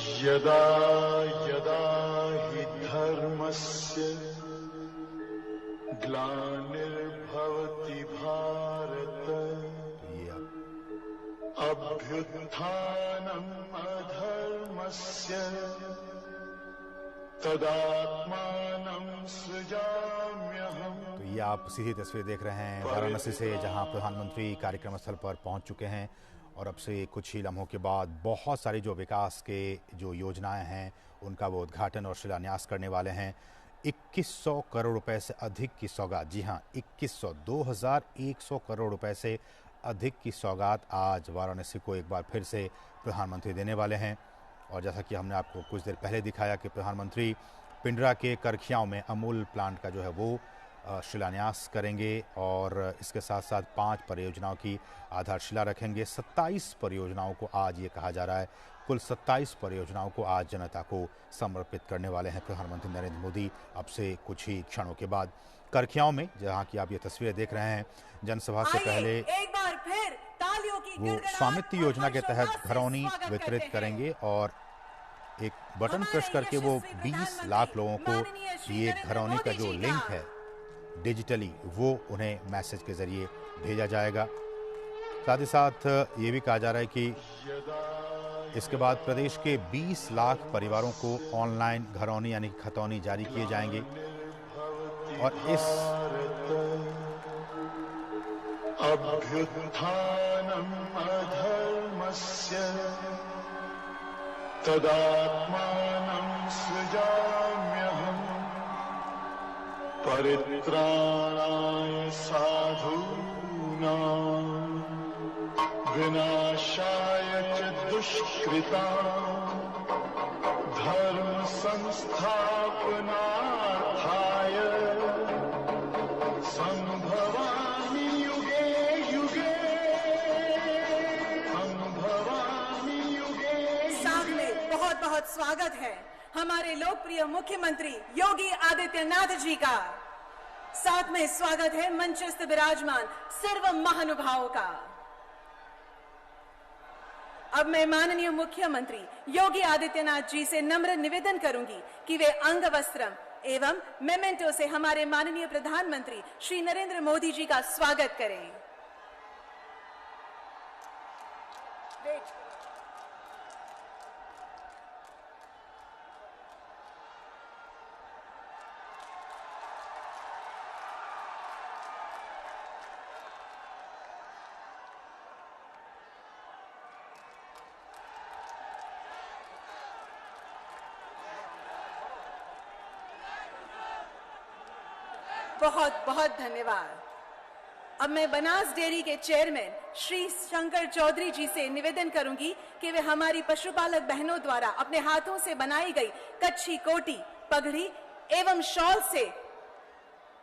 यदा यदा हि धर्मस्य ग्लानिर्भवति भारत अभ्युत्थानम् अधर्मस्य तदात्मानं सृजाम्यहम्। तो ये आप सीधी तस्वीर देख रहे हैं वाराणसी से, जहां प्रधानमंत्री कार्यक्रम स्थल पर पहुंच चुके हैं और अब से कुछ ही लम्हों के बाद बहुत सारी जो विकास के जो योजनाएं हैं उनका वो उद्घाटन और शिलान्यास करने वाले हैं। 2100 करोड़ रुपए से अधिक की सौगात, जी हां 2100 करोड़ रुपए से अधिक की सौगात आज वाराणसी को एक बार फिर से प्रधानमंत्री देने वाले हैं। और जैसा कि हमने आपको कुछ देर पहले दिखाया कि प्रधानमंत्री पिंडरा के करखियाओं में अमूल प्लांट का जो है वो शिलान्यास करेंगे और इसके साथ साथ 5 परियोजनाओं की आधारशिला रखेंगे। 27 परियोजनाओं को आज ये कहा जा रहा है, कुल 27 परियोजनाओं को आज जनता को समर्पित करने वाले हैं प्रधानमंत्री नरेंद्र मोदी अब से कुछ ही क्षणों के बाद। करखियाओं में जहां की आप ये तस्वीरें देख रहे हैं, जनसभा से पहले एक बार फिर तालियों की वो स्वामित्व योजना के तहत घरौनी वितरित करेंगे और एक बटन प्रेस करके वो 20 लाख लोगों को ये घरौनी का जो लिंक है डिजिटली वो उन्हें मैसेज के जरिए भेजा जाएगा। साथ ही साथ ये भी कहा जा रहा है कि इसके बाद प्रदेश के 20 लाख परिवारों को ऑनलाइन घरौनी यानी खतौनी जारी किए जाएंगे और इस अभ्युत्थानम् अधर्मस्य तदात्मानं सृजाम्यहम् परित्राणाय साधूनां विनाशाय च दुष्कृतां धर्म संस्थापनार्थाय संभवामि युगे युगे संभवामि युगे। साथ में बहुत बहुत स्वागत है हमारे लोकप्रिय मुख्यमंत्री योगी आदित्यनाथ जी का। साथ में स्वागत है मंचस्थ विराजमान सर्व महानुभावों का। अब मैं माननीय मुख्यमंत्री योगी आदित्यनाथ जी से नम्र निवेदन करूंगी कि वे अंग वस्त्रम एवं मेमेंटो से हमारे माननीय प्रधानमंत्री श्री नरेंद्र मोदी जी का स्वागत करें। बहुत बहुत धन्यवाद। अब मैं बनास डेयरी के चेयरमैन श्री शंकर चौधरी जी से निवेदन करूंगी कि वे हमारी पशुपालक बहनों द्वारा अपने हाथों से बनाई गई कच्छी कोटी, पगड़ी एवं शॉल से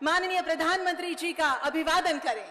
माननीय प्रधानमंत्री जी का अभिवादन करें।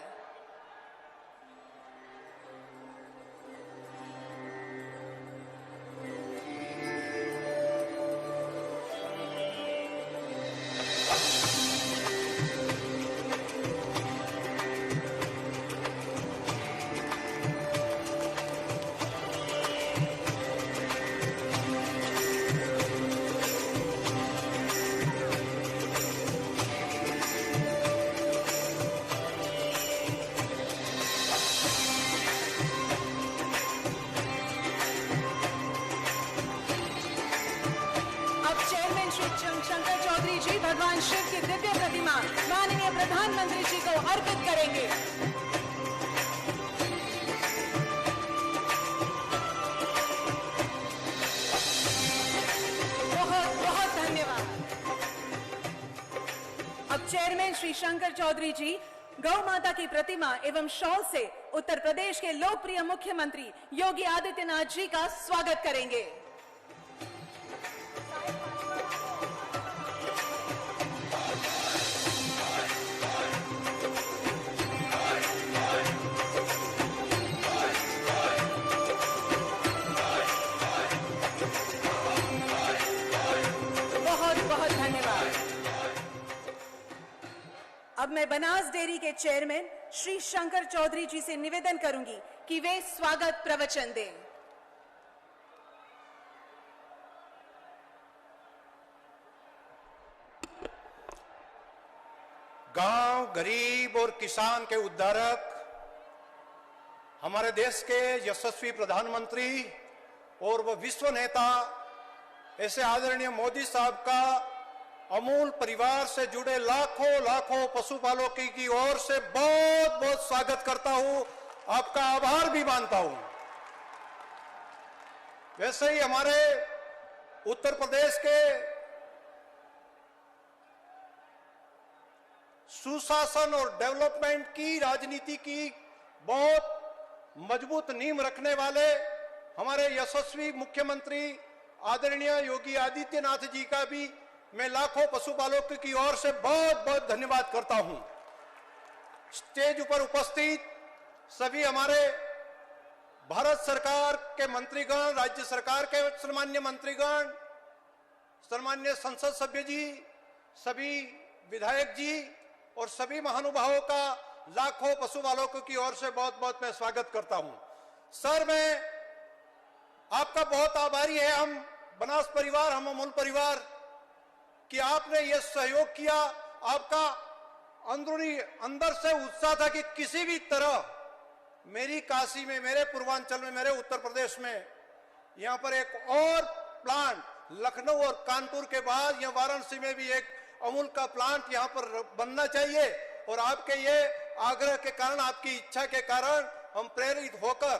शंकर चौधरी जी भगवान शिव की दिव्य प्रतिमा माननीय प्रधानमंत्री जी को अर्पित करेंगे। बहुत बहुत धन्यवाद। अब चेयरमैन श्री शंकर चौधरी जी गौ माता की प्रतिमा एवं शॉल से उत्तर प्रदेश के लोकप्रिय मुख्यमंत्री योगी आदित्यनाथ जी का स्वागत करेंगे। अब मैं बनास डेयरी के चेयरमैन श्री शंकर चौधरी जी से निवेदन करूंगी कि वे स्वागत प्रवचन दें। गांव, गरीब और किसान के उद्धारक, हमारे देश के यशस्वी प्रधानमंत्री और वह विश्व नेता ऐसे आदरणीय मोदी साहब का अमूल परिवार से जुड़े लाखों लाखों पशुपालकों की ओर से बहुत बहुत स्वागत करता हूं, आपका आभार भी मानता हूं। वैसे ही हमारे उत्तर प्रदेश के सुशासन और डेवलपमेंट की राजनीति की बहुत मजबूत नींव रखने वाले हमारे यशस्वी मुख्यमंत्री आदरणीय योगी आदित्यनाथ जी का भी मैं लाखों पशुपालकों की ओर से बहुत बहुत धन्यवाद करता हूं। स्टेज पर उपस्थित सभी हमारे भारत सरकार के मंत्रीगण, राज्य सरकार के सम्मान्य मंत्रीगण, सम्मान्य संसद सभ्य जी, सभी विधायक जी और सभी महानुभावों का लाखों पशुपालकों की ओर से बहुत बहुत मैं स्वागत करता हूं। सर, मैं आपका बहुत आभारी है, हम बनास परिवार, हम अमूल परिवार, कि आपने ये सहयोग किया। आपका अंदरूनी अंदर से उत्साह था कि किसी भी तरह मेरी काशी में, मेरे पूर्वांचल में, मेरे उत्तर प्रदेश में यहां पर एक और प्लांट, लखनऊ और कानपुर के बाद यहां वाराणसी में भी एक अमूल का प्लांट यहां पर बनना चाहिए। और आपके ये आग्रह के कारण, आपकी इच्छा के कारण हम प्रेरित होकर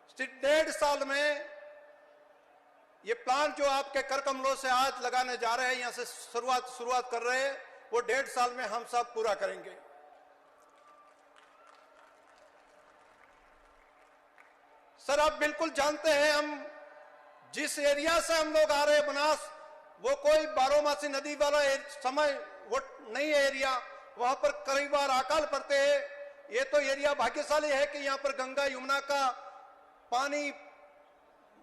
1.5 साल में ये प्लांट जो आपके कर कमलों से आज लगाने जा रहे हैं, यहां से शुरुआत कर रहे हैं, वो 1.5 साल में हम सब पूरा करेंगे। सर, आप बिल्कुल जानते हैं हम जिस एरिया से हम लोग आ रहे हैं बनास, वो कोई बारोमासी नदी वाला समय वो नहीं है एरिया, वहां पर कई बार अकाल पड़ते हैं। ये तो एरिया भाग्यशाली है कि यहां पर गंगा यमुना का पानी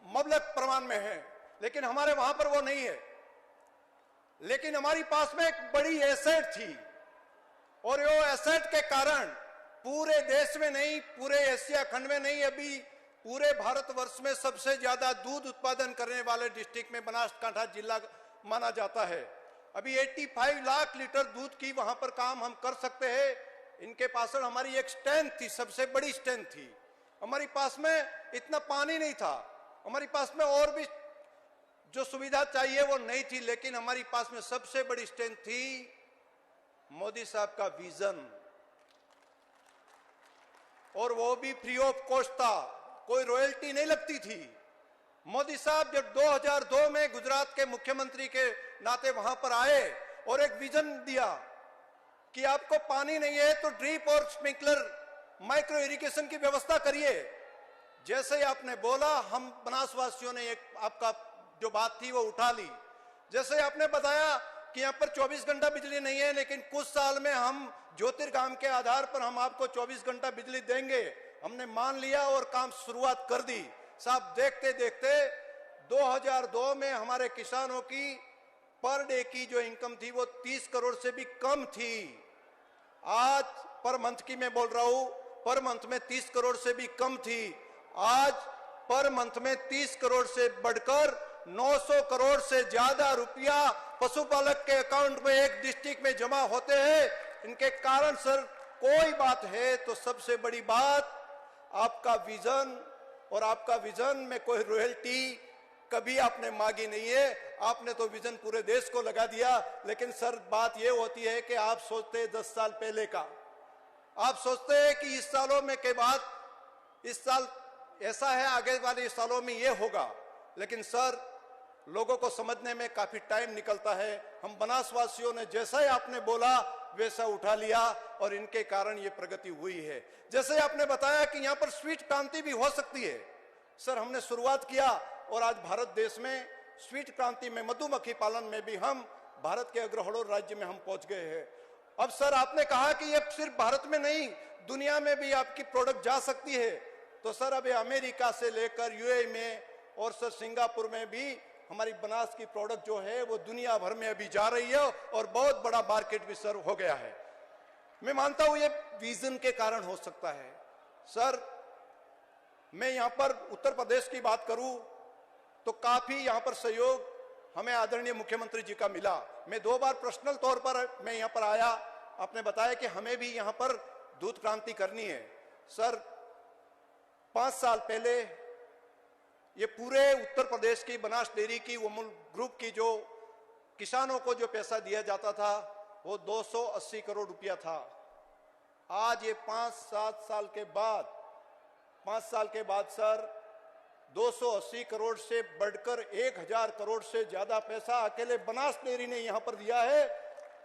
मबलक प्रमाण में है, लेकिन हमारे वहां पर वो नहीं है। लेकिन हमारी पास में एक बड़ी एसेट थी और वो एसेट के कारण पूरे देश में नहीं, पूरे एशिया खंड में नहीं, अभी पूरे भारतवर्ष में सबसे ज्यादा दूध उत्पादन करने वाले डिस्ट्रिक्ट में बनासकांठा जिला माना जाता है। अभी 85 लाख लीटर दूध की वहां पर काम हम कर सकते हैं। इनके पास हमारी एक स्ट्रेंथ थी, सबसे बड़ी स्ट्रेंथ थी। हमारी पास में इतना पानी नहीं था, हमारी पास में और भी जो सुविधा चाहिए वो नहीं थी, लेकिन हमारी पास में सबसे बड़ी स्ट्रेंथ थी मोदी साहब का विजन, और वो भी फ्री ऑफ कॉस्ट था, कोई रॉयल्टी नहीं लगती थी। मोदी साहब जब 2002 में गुजरात के मुख्यमंत्री के नाते वहां पर आए और एक विजन दिया कि आपको पानी नहीं है तो ड्रिप और स्प्रिंकलर माइक्रो इरिगेशन की व्यवस्था करिए। जैसे ही आपने बोला, हम बनासवासियों ने एक आपका जो बात थी वो उठा ली। जैसे आपने बताया कि यहाँ पर 24 घंटा बिजली नहीं है, लेकिन कुछ साल में हम ज्योतिर्गाम के आधार पर हम आपको 24 घंटा बिजली देंगे, हमने मान लिया और काम शुरुआत कर दी। साहब, देखते देखते 2002 में हमारे किसानों की पर डे की जो इनकम थी वो 30 करोड़ से भी कम थी। आज पर मंथ की मैं बोल रहा हूं, पर मंथ में 30 करोड़ से भी कम थी। आज पर मंथ में 30 करोड़ से बढ़कर 900 करोड़ से ज्यादा रुपया पशुपालक के अकाउंट में एक डिस्ट्रिक्ट में जमा होते हैं। इनके कारण सर कोई बात है तो सबसे बड़ी बात आपका विजन, और आपका विजन में कोई रॉयल्टी कभी आपने मांगी नहीं है। आपने तो विजन पूरे देश को लगा दिया। लेकिन सर, बात यह होती है कि आप सोचते हैं 10 साल पहले का, आप सोचते हैं कि इस सालों में के बाद, इस साल ऐसा है, आगे वाले सालों में ये होगा। लेकिन सर, लोगों को समझने में काफी टाइम निकलता है। हम बनासवासियों ने जैसा ही आपने बोला वैसा उठा लिया और इनके कारण ये प्रगति हुई है। जैसे आपने बताया कि यहाँ पर स्वीट क्रांति भी हो सकती है। सर, हमने शुरुआत किया और आज भारत देश में स्वीट क्रांति में, मधुमक्खी पालन में भी हम भारत के अग्रहणों राज्य में हम पहुंच गए हैं। अब सर, आपने कहा कि ये सिर्फ भारत में नहीं, दुनिया में भी आपकी प्रोडक्ट जा सकती है। तो सर, अब अमेरिका से लेकर यूएई में और सर सिंगापुर में भी हमारी बनास की प्रोडक्ट जो है वो दुनिया भर में अभी जा रही है और बहुत बड़ा मार्केट भी सर हो गया है। मैं मानता हूं ये विजन के कारण हो सकता है। सर, मैं यहां पर उत्तर प्रदेश की बात करूं तो काफी यहां पर सहयोग हमें आदरणीय मुख्यमंत्री जी का मिला। मैं 2 बार पर्सनल तौर पर मैं यहाँ पर आया, आपने बताया कि हमें भी यहाँ पर दूध क्रांति करनी है। सर 5 साल पहले ये पूरे उत्तर प्रदेश की बनास डेयरी की अमूल ग्रुप की जो किसानों को जो पैसा दिया जाता था वो 280 करोड़ रुपया था। आज ये 5-7 साल के बाद 5 साल के बाद सर 280 करोड़ से बढ़कर 1000 करोड़ से ज्यादा पैसा अकेले बनास डेयरी ने यहां पर दिया है।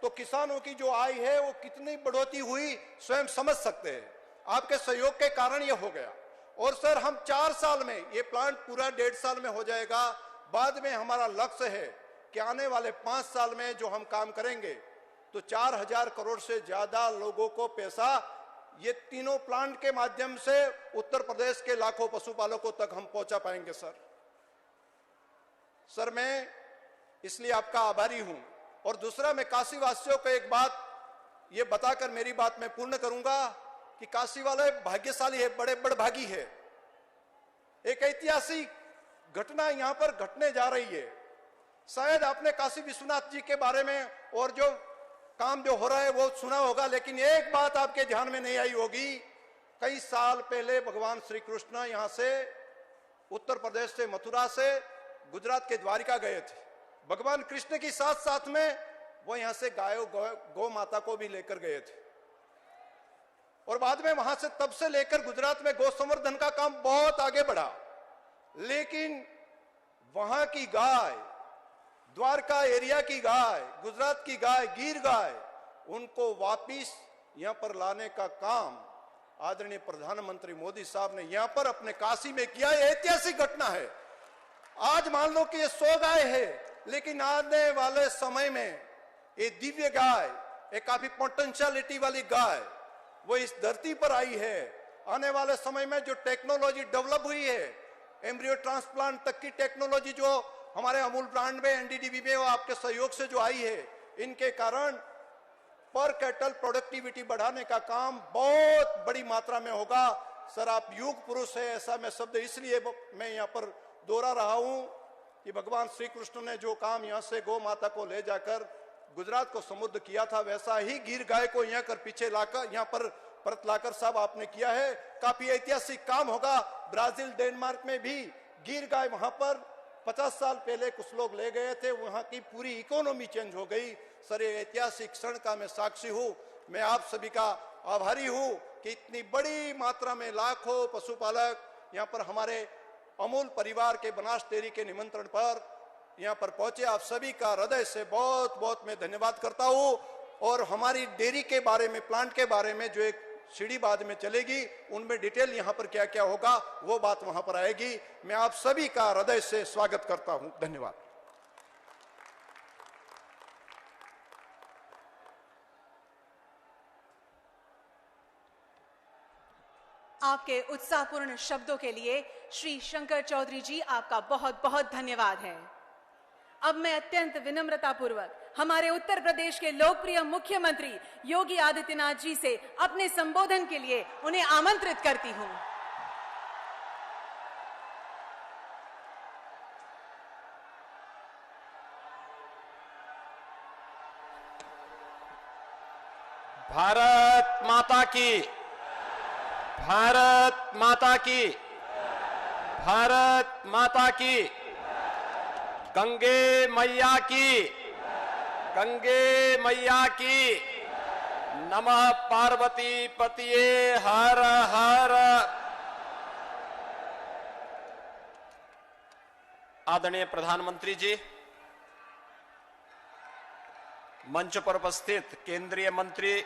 तो किसानों की जो आय है वो कितनी बढ़ोतरी हुई स्वयं समझ सकते हैं। आपके सहयोग के कारण ये हो गया। और सर हम 4 साल में, ये प्लांट पूरा 1.5 साल में हो जाएगा। बाद में हमारा लक्ष्य है कि आने वाले 5 साल में जो हम काम करेंगे तो 4000 करोड़ से ज्यादा लोगों को पैसा ये तीनों प्लांट के माध्यम से उत्तर प्रदेश के लाखों पशुपालकों तक हम पहुंचा पाएंगे। सर मैं इसलिए आपका आभारी हूं। और दूसरा, मैं काशी वासियों को एक बात ये बताकर मेरी बात मैं पूर्ण करूंगा कि काशी वाले भाग्यशाली है, बड़े बड़भागी है। एक ऐतिहासिक घटना यहां पर घटने जा रही है। शायद आपने काशी विश्वनाथ जी के बारे में और जो काम जो हो रहा है वो सुना होगा, लेकिन एक बात आपके ध्यान में नहीं आई होगी। कई साल पहले भगवान श्री कृष्ण यहां से उत्तर प्रदेश से, मथुरा से गुजरात के द्वारिका गए थे। भगवान कृष्ण की साथ साथ में वो यहां से गौ माता को भी लेकर गए थे। और बाद में वहां से तब से लेकर गुजरात में गौ संवर्धन का काम बहुत आगे बढ़ा। लेकिन वहां की गाय, द्वारका एरिया की गाय, गुजरात की गाय, गिर गाय, उनको वापिस यहां पर लाने का काम आदरणीय प्रधानमंत्री मोदी साहब ने यहां पर अपने काशी में किया। यह ऐतिहासिक घटना है। आज मान लो कि ये 100 गाय है, लेकिन आने वाले समय में ये दिव्य गाय, एक काफी पोटेंशियलिटी वाली गाय, वो इस धरती पर आई है। आने वाले समय में जो टेक्नोलॉजी डेवलप हुई है, एम्ब्रियो ट्रांसप्लांट तक की टेक्नोलॉजी जो हमारे अमूल ब्रांड में, एनडीडीबी में वो आपके सहयोग से जो आई है, इनके कारण पर कैटल प्रोडक्टिविटी बढ़ाने का काम बहुत बड़ी मात्रा में होगा। सर आप युग पुरुष है, ऐसा मैं शब्द इसलिए मैं यहाँ पर दोहरा रहा हूं कि भगवान श्री कृष्ण ने जो काम यहाँ से गौ माता को ले जाकर गुजरात को समृद्ध किया था, वैसा ही गिर गाय को यहाँ कर पीछे लाकर यहाँ पर परत लाकर साहब आपने किया है। काफी ऐतिहासिक काम होगा। ब्राजील, डेनमार्क में भी गिर गाय वहां पर 50 साल पहले कुछ लोग ले गए थे, वहां की पूरी इकोनॉमी चेंज हो गई। सर ये ऐतिहासिक क्षण का मैं साक्षी हूं। मैं आप सभी का आभारी हूं कि इतनी बड़ी मात्रा में लाखों पशुपालक यहाँ पर हमारे अमूल परिवार के बनास डेयरी के निमंत्रण पर यहाँ पर पहुंचे। आप सभी का हृदय से बहुत बहुत मैं धन्यवाद करता हूं। और हमारी डेयरी के बारे में, प्लांट के बारे में जो एक सीढ़ी बाद में चलेगी, उनमें डिटेल यहाँ पर क्या क्या होगा वो बात वहां पर आएगी। मैं आप सभी का हृदय से स्वागत करता हूं। धन्यवाद। आपके उत्साहपूर्ण शब्दों के लिए श्री शंकर चौधरी जी आपका बहुत बहुत धन्यवाद है। अब मैं अत्यंत विनम्रता पूर्वक हमारे उत्तर प्रदेश के लोकप्रिय मुख्यमंत्री योगी आदित्यनाथ जी से अपने संबोधन के लिए उन्हें आमंत्रित करती हूं। भारत माता की, भारत माता की, भारत माता की, गंगे मैया की, गंगे मैया की, नमः पार्वती पतिये हर हर। आदरणीय प्रधानमंत्री जी, मंच पर उपस्थित केंद्रीय मंत्री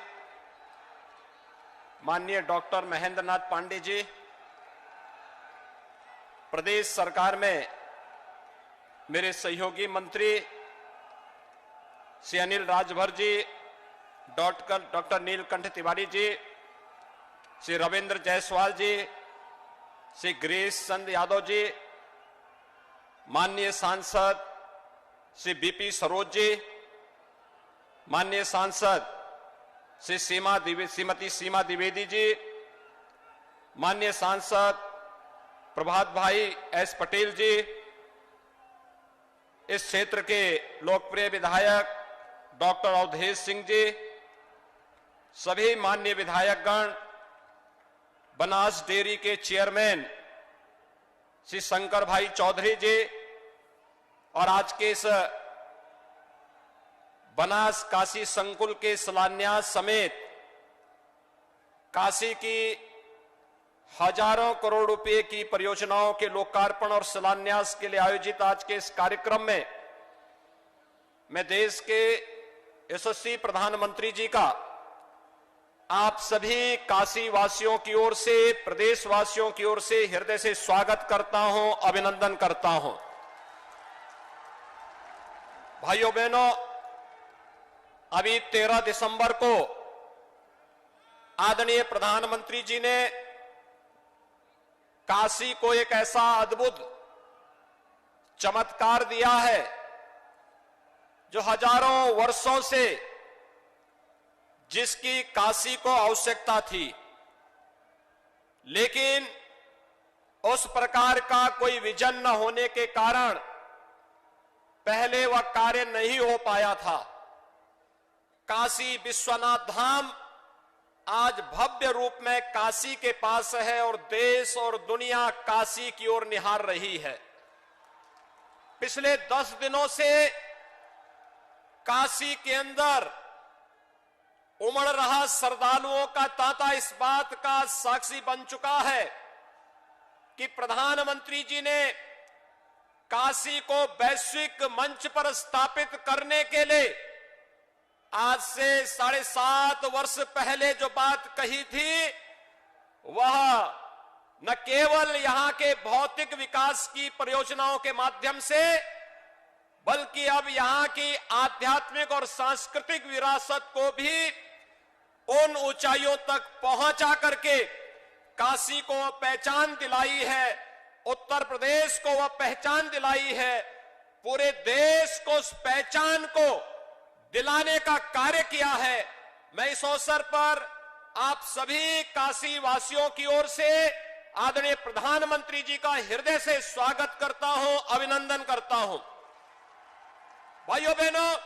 माननीय डॉक्टर महेंद्र नाथ पांडे जी, प्रदेश सरकार में मेरे सहयोगी मंत्री श्री अनिल राजभर जी, डॉक्टर नीलकंठ तिवारी जी, श्री रविंद्र जायसवाल जी, श्री गिरीश चंद यादव जी, माननीय सांसद श्री बीपी सरोज जी, माननीय सांसद श्री श्रीमती सीमा द्विवेदी जी, माननीय सांसद प्रभात भाई एस पटेल जी, इस क्षेत्र के लोकप्रिय विधायक डॉक्टर अवधेश सिंह जी, सभी माननीय विधायकगण, बनास डेयरी के चेयरमैन श्री शंकर भाई चौधरी जी और आज के इस बनास काशी संकुल के शिलान्यास समेत काशी की हजारों करोड़ रुपए की परियोजनाओं के लोकार्पण और शिलान्यास के लिए आयोजित आज के इस कार्यक्रम में मैं देश के यशस्वी प्रधानमंत्री जी का आप सभी काशी वासियों की ओर से, प्रदेशवासियों की ओर से हृदय से स्वागत करता हूं, अभिनंदन करता हूं। भाइयों बहनों, अभी 13 दिसंबर को आदरणीय प्रधानमंत्री जी ने काशी को एक ऐसा अद्भुत चमत्कार दिया है जो हजारों वर्षों से जिसकी काशी को आवश्यकता थी, लेकिन उस प्रकार का कोई विजन न होने के कारण पहले वह कार्य नहीं हो पाया था। काशी विश्वनाथ धाम आज भव्य रूप में काशी के पास है और देश और दुनिया काशी की ओर निहार रही है। पिछले 10 दिनों से काशी के अंदर उमड़ रहा श्रद्धालुओं का तांता इस बात का साक्षी बन चुका है कि प्रधानमंत्री जी ने काशी को वैश्विक मंच पर स्थापित करने के लिए आज से 7.5 वर्ष पहले जो बात कही थी, वह न केवल यहां के भौतिक विकास की परियोजनाओं के माध्यम से, बल्कि अब यहां की आध्यात्मिक और सांस्कृतिक विरासत को भी उन ऊंचाइयों तक पहुंचा करके काशी को वह पहचान दिलाई है, उत्तर प्रदेश को वह पहचान दिलाई है, पूरे देश को उस पहचान को दिलाने का कार्य किया है। मैं इस अवसर पर आप सभी काशी वासियों की ओर से आदरणीय प्रधानमंत्री जी का हृदय से स्वागत करता हूं, अभिनंदन करता हूं। भाइयों बहनों,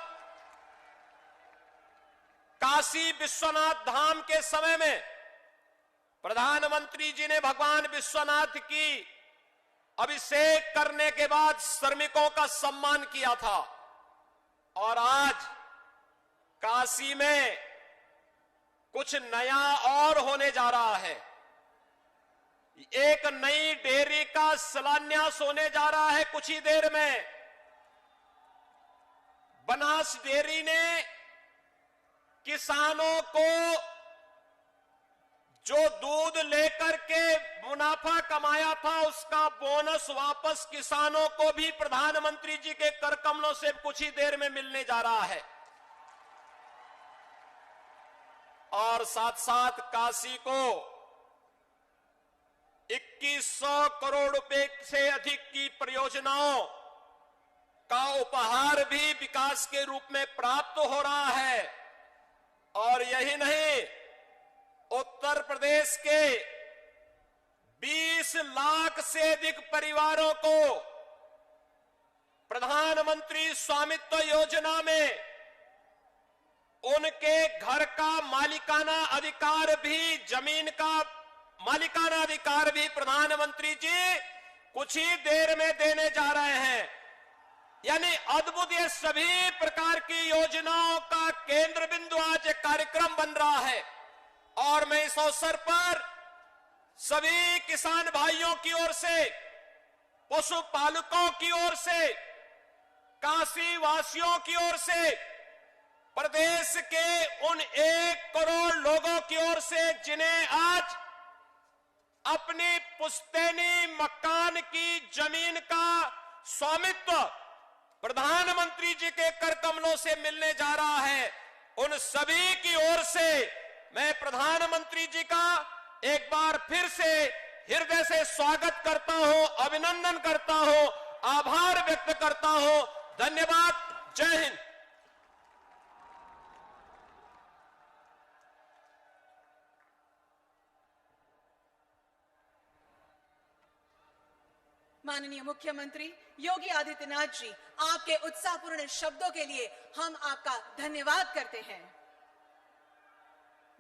काशी विश्वनाथ धाम के समय में प्रधानमंत्री जी ने भगवान विश्वनाथ की अभिषेक करने के बाद श्रमिकों का सम्मान किया था और आज काशी में कुछ नया और होने जा रहा है। एक नई डेयरी का शिलान्यास होने जा रहा है कुछ ही देर में। बनास डेयरी ने किसानों को जो दूध लेकर के मुनाफा कमाया था, उसका बोनस वापस किसानों को भी प्रधानमंत्री जी के कर कमलों से कुछ ही देर में मिलने जा रहा है। और साथ साथ काशी को 2100 करोड़ रुपए से अधिक की परियोजनाओं का उपहार भी विकास के रूप में प्राप्त हो रहा है। और यही नहीं, उत्तर प्रदेश के 20 लाख से अधिक परिवारों को प्रधानमंत्री स्वामित्व योजना में उनके घर का मालिकाना अधिकार भी, जमीन का मालिकाना अधिकार भी प्रधानमंत्री जी कुछ ही देर में देने जा रहे हैं। यानी अद्भुत ये सभी प्रकार की योजनाओं का केंद्र बिंदु आज एक कार्यक्रम बन रहा है। और मैं इस अवसर पर सभी किसान भाइयों की ओर से, पशुपालकों की ओर से, काशी वासियों की ओर से, प्रदेश के उन 1 करोड़ लोगों की ओर से जिन्हें आज अपनी पुश्तैनी मकान की जमीन का स्वामित्व प्रधानमंत्री जी के कर कमलों से मिलने जा रहा है, उन सभी की ओर से मैं प्रधानमंत्री जी का एक बार फिर से हृदय से स्वागत करता हूं, अभिनंदन करता हूं, आभार व्यक्त करता हूं। धन्यवाद। जय हिंद। माननीय मुख्यमंत्री योगी आदित्यनाथ जी, आपके उत्साहपूर्ण शब्दों के लिए हम आपका धन्यवाद करते हैं।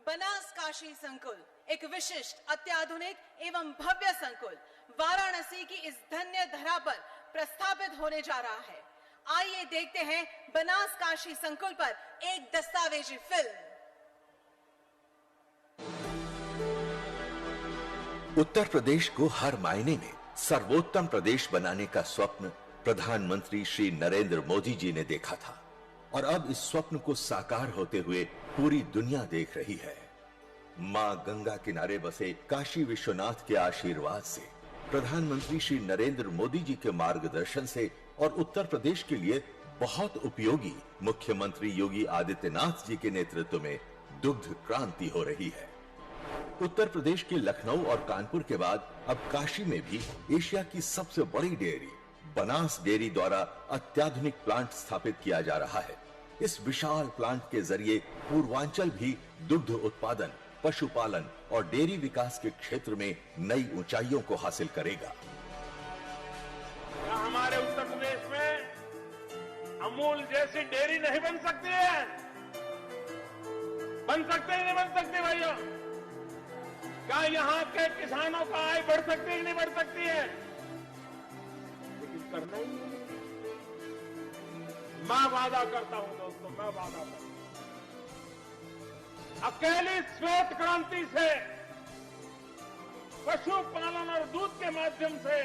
बनास काशी संकुल एक विशिष्ट, अत्याधुनिक एवं भव्य संकुल वाराणसी की इस धन्य धरा पर प्रस्थापित होने जा रहा है। आइए देखते हैं बनास काशी संकुल पर एक दस्तावेजी फिल्म। उत्तर प्रदेश को हर मायने में सर्वोत्तम प्रदेश बनाने का स्वप्न प्रधानमंत्री श्री नरेंद्र मोदी जी ने देखा था और अब इस स्वप्न को साकार होते हुए पूरी दुनिया देख रही है। मां गंगा किनारे बसे काशी विश्वनाथ के आशीर्वाद से, प्रधानमंत्री श्री नरेंद्र मोदी जी के मार्गदर्शन से और उत्तर प्रदेश के लिए बहुत उपयोगी मुख्यमंत्री योगी आदित्यनाथ जी के नेतृत्व में दुग्ध क्रांति हो रही है। उत्तर प्रदेश के लखनऊ और कानपुर के बाद अब काशी में भी एशिया की सबसे बड़ी डेयरी बनास डेयरी द्वारा अत्याधुनिक प्लांट स्थापित किया जा रहा है। इस विशाल प्लांट के जरिए पूर्वांचल भी दुग्ध उत्पादन, पशुपालन और डेयरी विकास के क्षेत्र में नई ऊंचाइयों को हासिल करेगा। हमारे उत्तर प्रदेश में अमूल जैसी डेयरी नहीं बन सकती है? बन सकते ही नहीं बन सकती भाइयों? क्या यहाँ के किसानों का आय बढ़ सकती है नहीं बढ़ सकती है? लेकिन करना ही नहीं। मैं वादा करता हूं दोस्तों, मैं वादा करता हूं, अकेली श्वेत क्रांति से, पशुपालन और दूध के माध्यम से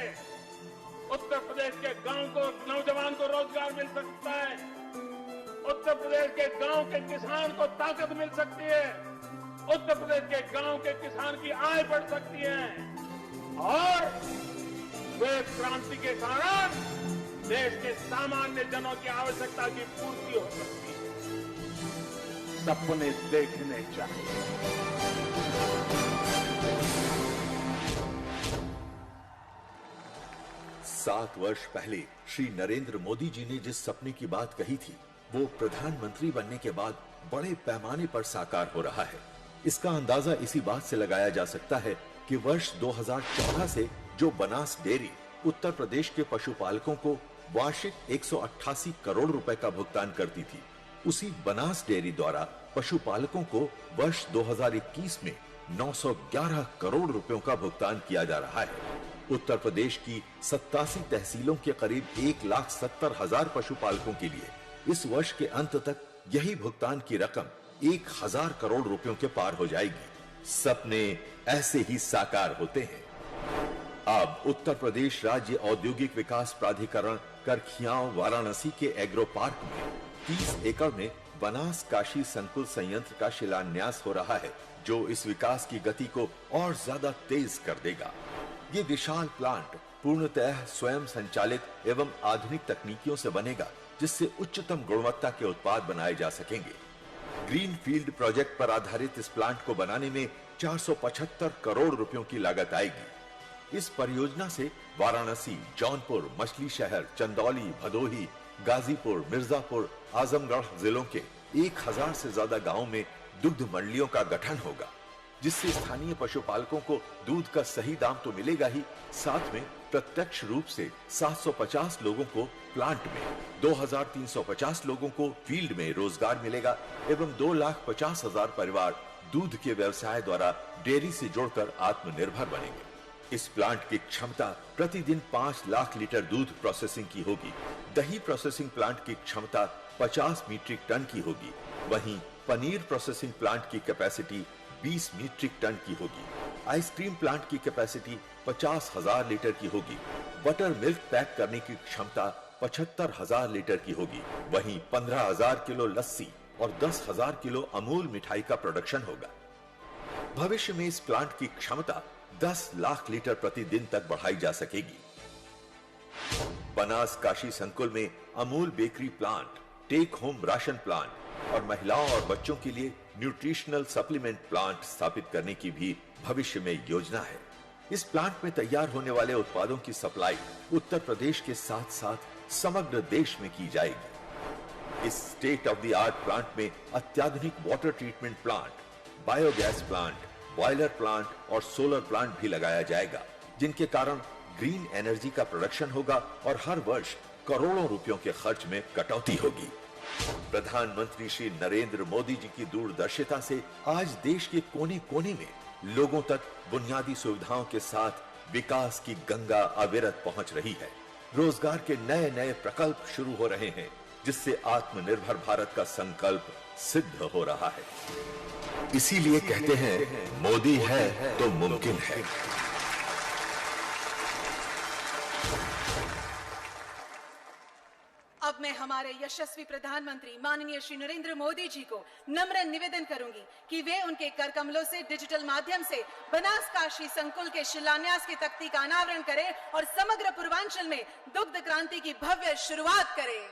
उत्तर प्रदेश के गांव को, नौजवान को रोजगार मिल सकता है। उत्तर प्रदेश के गांव के किसान को ताकत मिल सकती है। उत्तर प्रदेश के गांव के किसान की आय बढ़ सकती है और श्वेत क्रांति के कारण देश के सामान्य जनों की आवश्यकता की पूर्ति हो सकती है। सपने देखने चाहिए। 7 वर्ष पहले श्री नरेंद्र मोदी जी ने जिस सपने की बात कही थी, वो प्रधानमंत्री बनने के बाद बड़े पैमाने पर साकार हो रहा है। इसका अंदाजा इसी बात से लगाया जा सकता है कि वर्ष 2014 से जो बनास डेयरी उत्तर प्रदेश के पशुपालकों को वार्षिक 188 करोड़ रुपए का भुगतान करती थी, उसी बनास डेयरी द्वारा पशुपालकों को वर्ष 2021 में 911 करोड़ रुपयों का भुगतान किया जा रहा है। उत्तर प्रदेश की 87 तहसीलों के करीब 1,70,000 पशुपालकों के लिए इस वर्ष के अंत तक यही भुगतान की रकम 1,000 करोड़ रुपयों के पार हो जाएगी। सपने ऐसे ही साकार होते हैं। अब उत्तर प्रदेश राज्य औद्योगिक विकास प्राधिकरण करखियाव वाराणसी के एग्रो पार्क में 30 एकड़ में बनास काशी संकुल संयंत्र का शिलान्यास हो रहा है, जो इस विकास की गति को और ज्यादा तेज कर देगा। ये विशाल प्लांट पूर्णतः स्वयं संचालित एवं आधुनिक तकनीकियों से बनेगा, जिससे उच्चतम गुणवत्ता के उत्पाद बनाए जा सकेंगे। ग्रीन फील्ड प्रोजेक्ट पर आधारित इस प्लांट को बनाने में 475 करोड़ रुपयों की लागत आएगी। इस परियोजना से वाराणसी, जौनपुर, मछली शहर, चंदौली, भदोही, गाजीपुर, मिर्जापुर, आजमगढ़ जिलों के 1000 से ज्यादा गांवों में दुग्ध मंडियों का गठन होगा, जिससे स्थानीय पशुपालकों को दूध का सही दाम तो मिलेगा ही, साथ में प्रत्यक्ष रूप से 750 लोगों को प्लांट में, 2350 लोगों को फील्ड में रोजगार मिलेगा एवं 2,50,000 परिवार दूध के व्यवसाय द्वारा डेयरी से जुड़कर आत्मनिर्भर बनेंगे। इस प्लांट की क्षमता प्रतिदिन 5 लाख लीटर दूध प्रोसेसिंग की होगी। दही प्रोसेसिंग प्लांट की क्षमता 50 मीट्रिक टन की होगी। वहीं पनीर प्रोसेसिंग प्लांट की कैपेसिटी 20 मीट्रिक टन की होगी। आइसक्रीम प्लांट की कैपेसिटी 50,000 लीटर की होगी। बटर मिल्क पैक करने की क्षमता 75,000 लीटर की होगी। वहीं 15,000 किलो लस्सी और 10,000 किलो अमूल मिठाई का प्रोडक्शन होगा। भविष्य में इस प्लांट की क्षमता 10 लाख लीटर प्रतिदिन तक बढ़ाई जा सकेगी। बनास काशी संकुल में Amul bakery plant, take home ration plant और महिलाओं और बच्चों के लिए न्यूट्रिशनल सप्लीमेंट प्लांट स्थापित करने की भी भविष्य में योजना है। इस प्लांट में तैयार होने वाले उत्पादों की सप्लाई उत्तर प्रदेश के साथ साथ समग्र देश में की जाएगी। इस state of the art plant में अत्याधुनिक water treatment plant, biogas plant, boiler plant और सोलर प्लांट भी लगाया जाएगा, जिनके कारण ग्रीन एनर्जी का प्रोडक्शन होगा और हर वर्ष करोड़ों रुपयों के खर्च में कटौती होगी। प्रधानमंत्री श्री नरेंद्र मोदी जी की दूरदर्शिता से आज देश के कोने कोने में लोगों तक बुनियादी सुविधाओं के साथ विकास की गंगा अविरत पहुंच रही है। रोजगार के नए नए प्रकल्प शुरू हो रहे हैं, जिससे आत्मनिर्भर भारत का संकल्प सिद्ध हो रहा है। इसीलिए कहते हैं, मोदी है तो मुमकिन है। अब मैं हमारे यशस्वी प्रधानमंत्री माननीय श्री नरेंद्र मोदी जी को नम्र निवेदन करूंगी कि वे उनके कर कमलों से डिजिटल माध्यम से बनास काशी संकुल के शिलान्यास की तख्ती का अनावरण करें और समग्र पूर्वांचल में दुग्ध क्रांति की भव्य शुरुआत करें।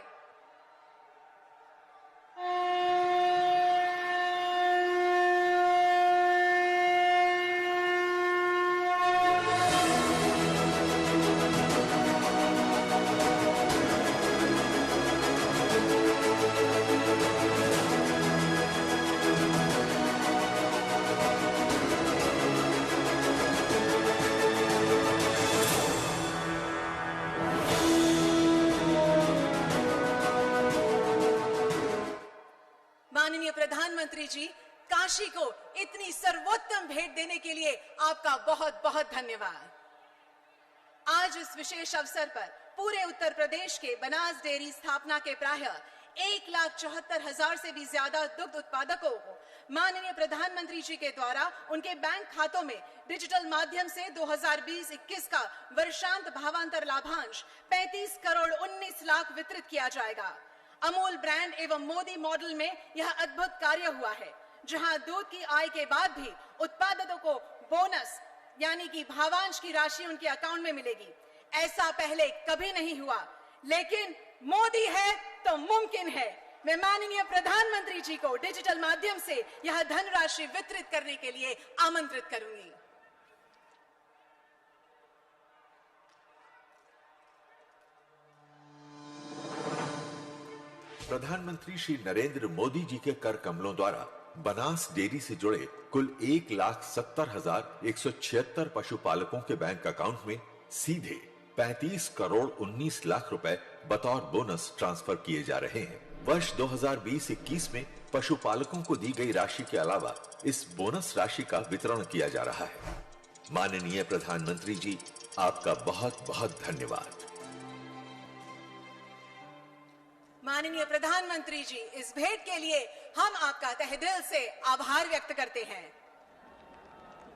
माननीय प्रधानमंत्री जी, काशी को इतनी सर्वोत्तम भेंट देने के लिए आपका बहुत बहुत धन्यवाद। आज इस विशेष अवसर पर पूरे उत्तर प्रदेश के बनास डेयरी स्थापना के प्रायः 1,74,000 से भी ज्यादा दुग्ध उत्पादकों को माननीय प्रधानमंत्री जी के द्वारा उनके बैंक खातों में डिजिटल माध्यम से 2020-21 का वर्षांत भावांतर लाभांश 35 करोड़ 19 लाख वितरित किया जाएगा। अमूल ब्रांड एवं मोदी मॉडल में यह अद्भुत कार्य हुआ है, जहां दूध की आय के बाद भी उत्पादकों को बोनस यानी कि भावांश की राशि उनके अकाउंट में मिलेगी। ऐसा पहले कभी नहीं हुआ, लेकिन मोदी है तो मुमकिन है। मैं माननीय प्रधानमंत्री जी को डिजिटल माध्यम से यह धनराशि वितरित करने के लिए आमंत्रित करूंगी। प्रधानमंत्री श्री नरेंद्र मोदी जी के कर कमलों द्वारा बनास डेयरी से जुड़े कुल 1,70,176 पशुपालकों के बैंक अकाउंट में सीधे 35 करोड़ 19 लाख रुपए बतौर बोनस ट्रांसफर किए जा रहे हैं। वर्ष 2020-21 में पशुपालकों को दी गई राशि के अलावा इस बोनस राशि का वितरण किया जा रहा है। माननीय प्रधानमंत्री जी, आपका बहुत बहुत धन्यवाद। माननीय प्रधानमंत्री जी, इस भेंट के लिए हम आपका तहे दिल से आभार व्यक्त करते हैं।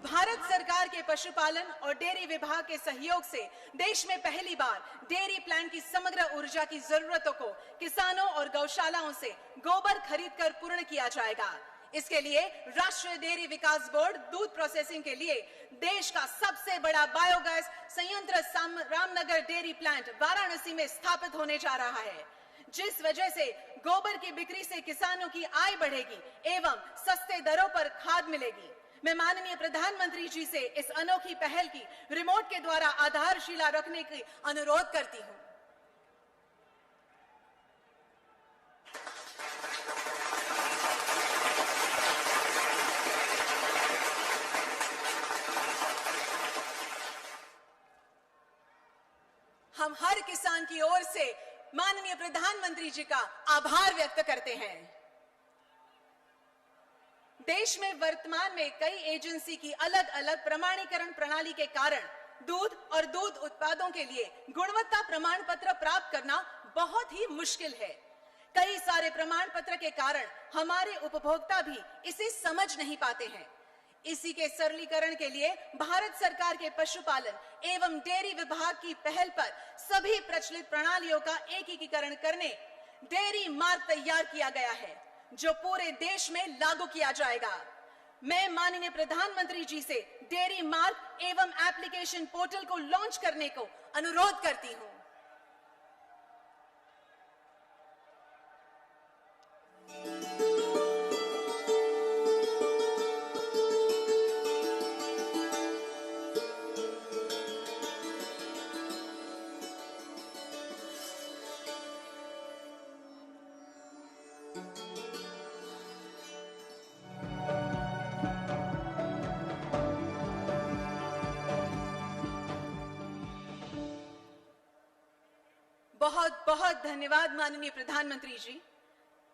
भारत सरकार के पशुपालन और डेयरी विभाग के सहयोग से देश में पहली बार डेयरी प्लांट की समग्र ऊर्जा की जरूरतों को किसानों और गौशालाओं से गोबर खरीदकर पूर्ण किया जाएगा। इसके लिए राष्ट्रीय डेयरी विकास बोर्ड दूध प्रोसेसिंग के लिए देश का सबसे बड़ा बायोगैस संयंत्र रामनगर डेयरी प्लांट वाराणसी में स्थापित होने जा रहा है, जिस वजह से गोबर की बिक्री से किसानों की आय बढ़ेगी एवं सस्ते दरों पर खाद मिलेगी। मैं माननीय प्रधानमंत्री जी से इस अनोखी पहल की रिमोट के द्वारा आधारशिला रखने की अनुरोध करती हूं। हम हर किसान की ओर से माननीय प्रधानमंत्री जी का आभार व्यक्त करते हैं। देश में वर्तमान में कई एजेंसी की अलग अलग प्रमाणीकरण प्रणाली के कारण दूध और दूध उत्पादों के लिए गुणवत्ता प्रमाण पत्र प्राप्त करना बहुत ही मुश्किल है। कई सारे प्रमाण पत्र के कारण हमारे उपभोक्ता भी इसे समझ नहीं पाते हैं। इसी के सरलीकरण के लिए भारत सरकार के पशुपालन एवं डेयरी विभाग की पहल पर सभी प्रचलित प्रणालियों का एकीकरण करने डेयरी मार्ग तैयार किया गया है, जो पूरे देश में लागू किया जाएगा। मैं माननीय प्रधानमंत्री जी से डेयरी मार्ग एवं एप्लीकेशन पोर्टल को लॉन्च करने को अनुरोध करती हूं। बहुत बहुत धन्यवाद माननीय प्रधानमंत्री जी।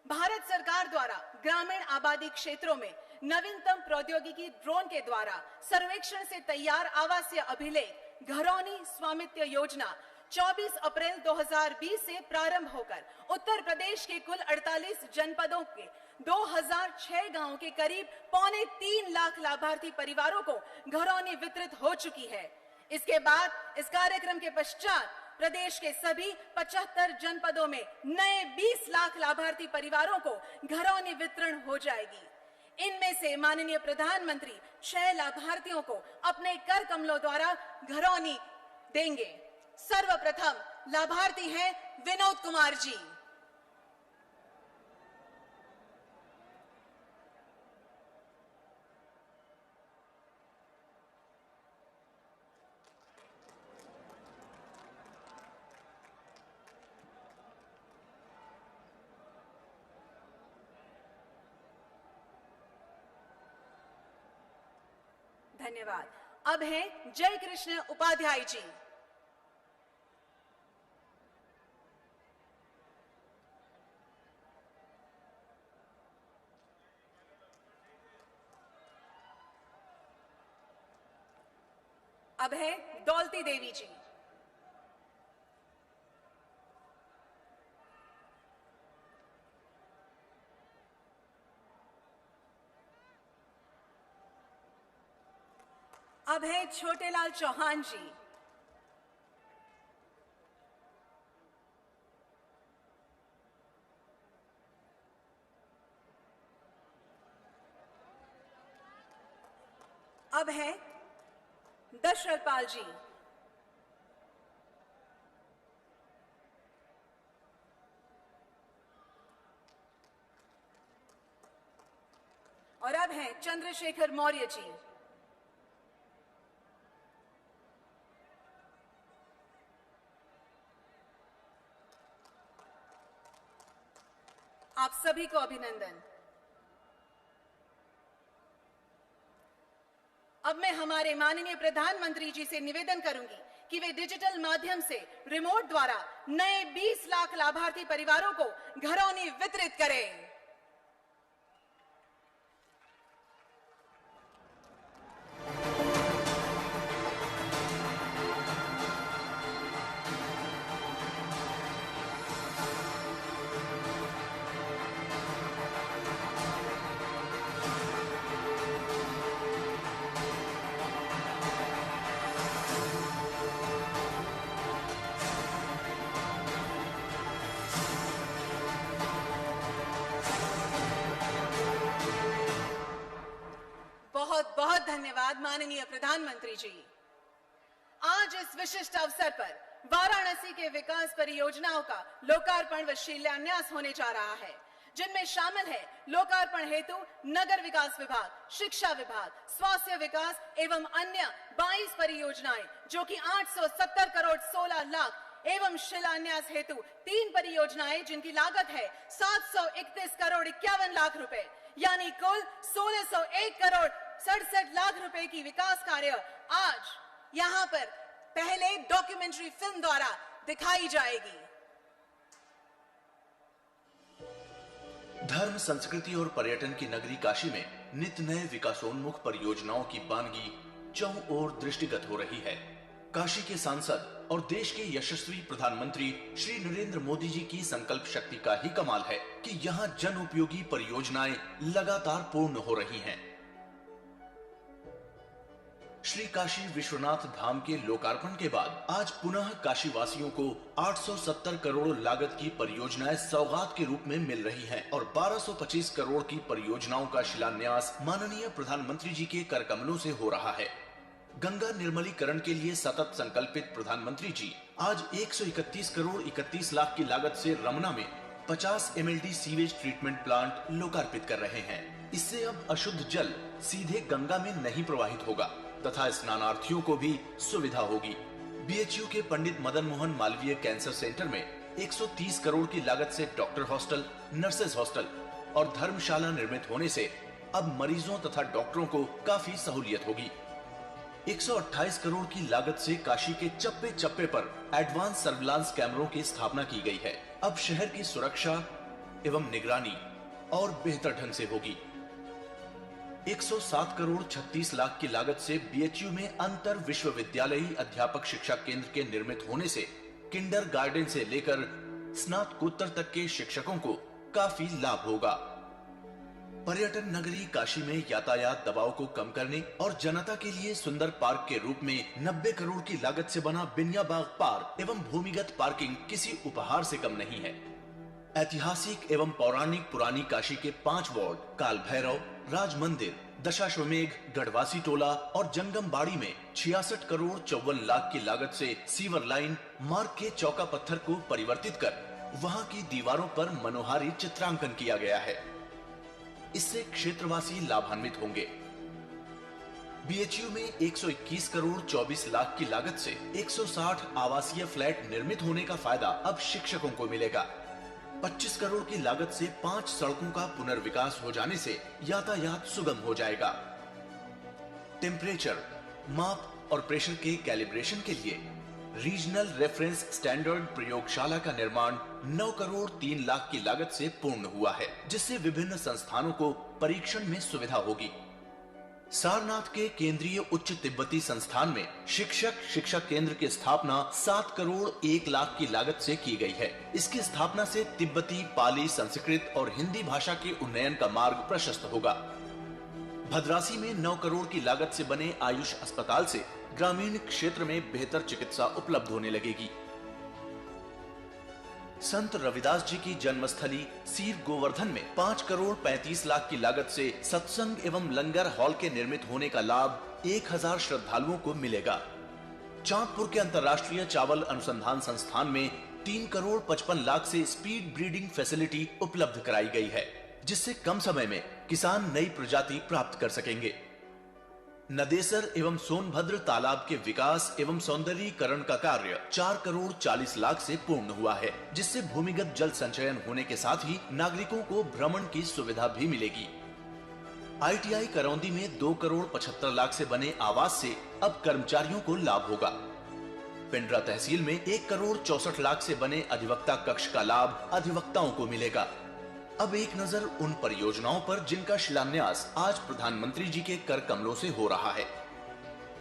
भारत सरकार द्वारा ग्रामीण आबादी क्षेत्रों में नवीनतम प्रौद्योगिकी ड्रोन के द्वारा सर्वेक्षण से तैयार आवासीय अभिलेख घरौनी स्वामित्व योजना 24 अप्रैल 2020 से प्रारंभ होकर उत्तर प्रदेश के कुल 48 जनपदों के 2006 गांवों के करीब 2.25 लाख लाभार्थी परिवारों को घरौनी वितरित हो चुकी है। इसके बाद इस कार्यक्रम के पश्चात प्रदेश के सभी 75 जनपदों में नए 20 लाख लाभार्थी परिवारों को घरौनी वितरण हो जाएगी। इनमें से माननीय प्रधानमंत्री 6 लाभार्थियों को अपने कर कमलों द्वारा घरौनी देंगे। सर्वप्रथम लाभार्थी हैं विनोद कुमार जी। धन्यवाद। अब हैं जय कृष्ण उपाध्याय जी। अब है दौलती देवी जी। अब है छोटेलाल चौहान जी। अब है दशरथ पाल जी। और अब है चंद्रशेखर मौर्य जी। आप सभी को अभिनंदन। अब मैं हमारे माननीय प्रधानमंत्री जी से निवेदन करूंगी कि वे डिजिटल माध्यम से रिमोट द्वारा नए 20 लाख लाभार्थी परिवारों को घरौनी वितरित करें। बहुत बहुत धन्यवाद माननीय प्रधानमंत्री जी। आज इस विशिष्ट अवसर पर वाराणसी के विकास परियोजनाओं का लोकार्पण व शिलान्यास होने जा रहा है, जिनमें शामिल है लोकार्पण हेतु नगर विकास विभाग, शिक्षा विभाग, स्वास्थ्य विकास एवं अन्य 22 परियोजनाएं जो कि 870 करोड़ 16 लाख एवं शिलान्यास हेतु 3 परियोजनाएं जिनकी लागत है 731 करोड़ 51 लाख रुपए, यानी कुल 1601 करोड़ 67 लाख रुपए की विकास कार्य आज यहाँ पर पहले डॉक्यूमेंट्री फिल्म द्वारा दिखाई जाएगी। धर्म, संस्कृति और पर्यटन की नगरी काशी में नित्य नए विकासोन्मुख परियोजनाओं की बानगी चौं ओर दृष्टिगत हो रही है। काशी के सांसद और देश के यशस्वी प्रधानमंत्री श्री नरेंद्र मोदी जी की संकल्प शक्ति का ही कमाल है कि यहाँ जन उपयोगी परियोजनाएं लगातार पूर्ण हो रही हैं। श्री काशी विश्वनाथ धाम के लोकार्पण के बाद आज पुनः काशी वासियों को 870 करोड़ लागत की परियोजनाएं सौगात के रूप में मिल रही हैं और 1225 करोड़ की परियोजनाओं का शिलान्यास माननीय प्रधानमंत्री जी के कर कमलों से हो रहा है। गंगा निर्मलीकरण के लिए सतत संकल्पित प्रधानमंत्री जी आज 131 करोड़ 31 लाख की लागत से रमना में 50 MLD सीवेज ट्रीटमेंट प्लांट लोकार्पित कर रहे हैं। इससे अब अशुद्ध जल सीधे गंगा में नहीं प्रवाहित होगा तथा स्नानार्थियों को भी सुविधा होगी। BHU के पंडित मदन मोहन मालवीय कैंसर सेंटर में 130 करोड़ की लागत से डॉक्टर हॉस्टल, नर्सेज हॉस्टल और धर्मशाला निर्मित होने से अब मरीजों तथा डॉक्टरों को काफी सहूलियत होगी। 128 करोड़ की लागत से काशी के चप्पे चप्पे पर एडवांस सर्विलांस कैमरों की स्थापना की गई है। अब शहर की सुरक्षा एवं निगरानी और बेहतर ढंग से होगी। 107 करोड़ 36 लाख की लागत से बीएचयू में अंतर विश्वविद्यालयी अध्यापक शिक्षा केंद्र के निर्मित होने से किंडर गार्डन से लेकर स्नातकोत्तर तक के शिक्षकों को काफी लाभ होगा। पर्यटन नगरी काशी में यातायात दबाव को कम करने और जनता के लिए सुंदर पार्क के रूप में 90 करोड़ की लागत से बना बिनिया बाग पार्क एवं भूमिगत पार्किंग किसी उपहार से कम नहीं है। ऐतिहासिक एवं पौराणिक पुरानी काशी के 5 वार्ड काल भैरव, राज मंदिर, दशाश्वमेघ, गढ़वासी टोला और जंगम बाड़ी में 66 करोड़ 54 लाख की लागत से सीवर लाइन मार्ग के चौका पत्थर को परिवर्तित कर वहां की दीवारों पर मनोहारी चित्रांकन किया गया है। इससे क्षेत्रवासी लाभान्वित होंगे। बीएचयू में 121 करोड़ 24 लाख की लागत से 160 आवासीय फ्लैट निर्मित होने का फायदा अब शिक्षकों को मिलेगा। 25 करोड़ की लागत से 5 सड़कों का पुनर्विकास हो जाने से यातायात सुगम हो जाएगा। टेम्परेचर, माप और प्रेशर के कैलिब्रेशन के लिए रीजनल रेफरेंस स्टैंडर्ड प्रयोगशाला का निर्माण 9 करोड़ 3 लाख की लागत से पूर्ण हुआ है, जिससे विभिन्न संस्थानों को परीक्षण में सुविधा होगी। सारनाथ के केंद्रीय उच्च तिब्बती संस्थान में शिक्षा केंद्र की स्थापना 7 करोड़ 1 लाख की लागत से की गई है। इसकी स्थापना से तिब्बती, पाली, संस्कृत और हिंदी भाषा के उन्नयन का मार्ग प्रशस्त होगा। भद्रासी में 9 करोड़ की लागत से बने आयुष अस्पताल से ग्रामीण क्षेत्र में बेहतर चिकित्सा उपलब्ध होने लगेगी। संत रविदास जी की जन्मस्थली सीर गोवर्धन में 5 करोड़ 35 लाख की लागत से सत्संग एवं लंगर हॉल के निर्मित होने का लाभ 1000 श्रद्धालुओं को मिलेगा। चांदपुर के अंतर्राष्ट्रीय चावल अनुसंधान संस्थान में 3 करोड़ 55 लाख से स्पीड ब्रीडिंग फैसिलिटी उपलब्ध कराई गई है, जिससे कम समय में किसान नई प्रजाति प्राप्त कर सकेंगे। नदेसर एवं सोनभद्र तालाब के विकास एवं सौंदर्यीकरण का कार्य 4 करोड़ 40 लाख से पूर्ण हुआ है, जिससे भूमिगत जल संचयन होने के साथ ही नागरिकों को भ्रमण की सुविधा भी मिलेगी। आईटीआई करौंदी में 2 करोड़ 75 लाख से बने आवास से अब कर्मचारियों को लाभ होगा। पिंडरा तहसील में 1 करोड़ 64 लाख से बने अधिवक्ता कक्ष का लाभ अधिवक्ताओं को मिलेगा। अब एक नजर उन परियोजनाओं पर जिनका शिलान्यास आज प्रधानमंत्री जी के कर कमलों से हो रहा है।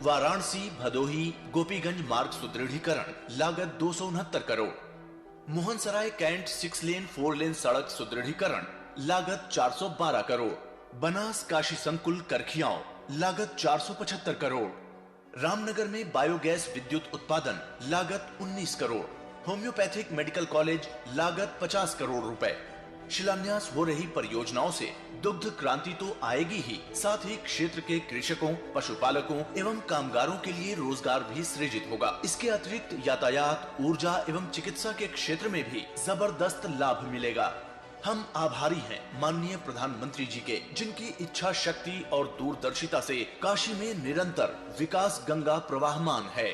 वाराणसी भदोही गोपीगंज मार्ग सुदृढ़ीकरण लागत 269 करोड़, मोहनसराय कैंट 6 लेन 4 लेन सड़क सुदृढ़ीकरण लागत 412 करोड़, बनास काशी संकुल करखियाओं लागत 475 करोड़, रामनगर में बायोगैस विद्युत उत्पादन लागत 19 करोड़, होम्योपैथिक मेडिकल कॉलेज लागत 50 करोड़ रुपए। शिलान्यास हो रही परियोजनाओं से दुग्ध क्रांति तो आएगी ही, साथ ही क्षेत्र के कृषकों, पशुपालकों एवं कामगारों के लिए रोजगार भी सृजित होगा। इसके अतिरिक्त यातायात, ऊर्जा एवं चिकित्सा के क्षेत्र में भी जबरदस्त लाभ मिलेगा। हम आभारी हैं माननीय प्रधानमंत्री जी के, जिनकी इच्छा शक्ति और दूरदर्शिता से काशी में निरंतर विकास गंगा प्रवाहमान है।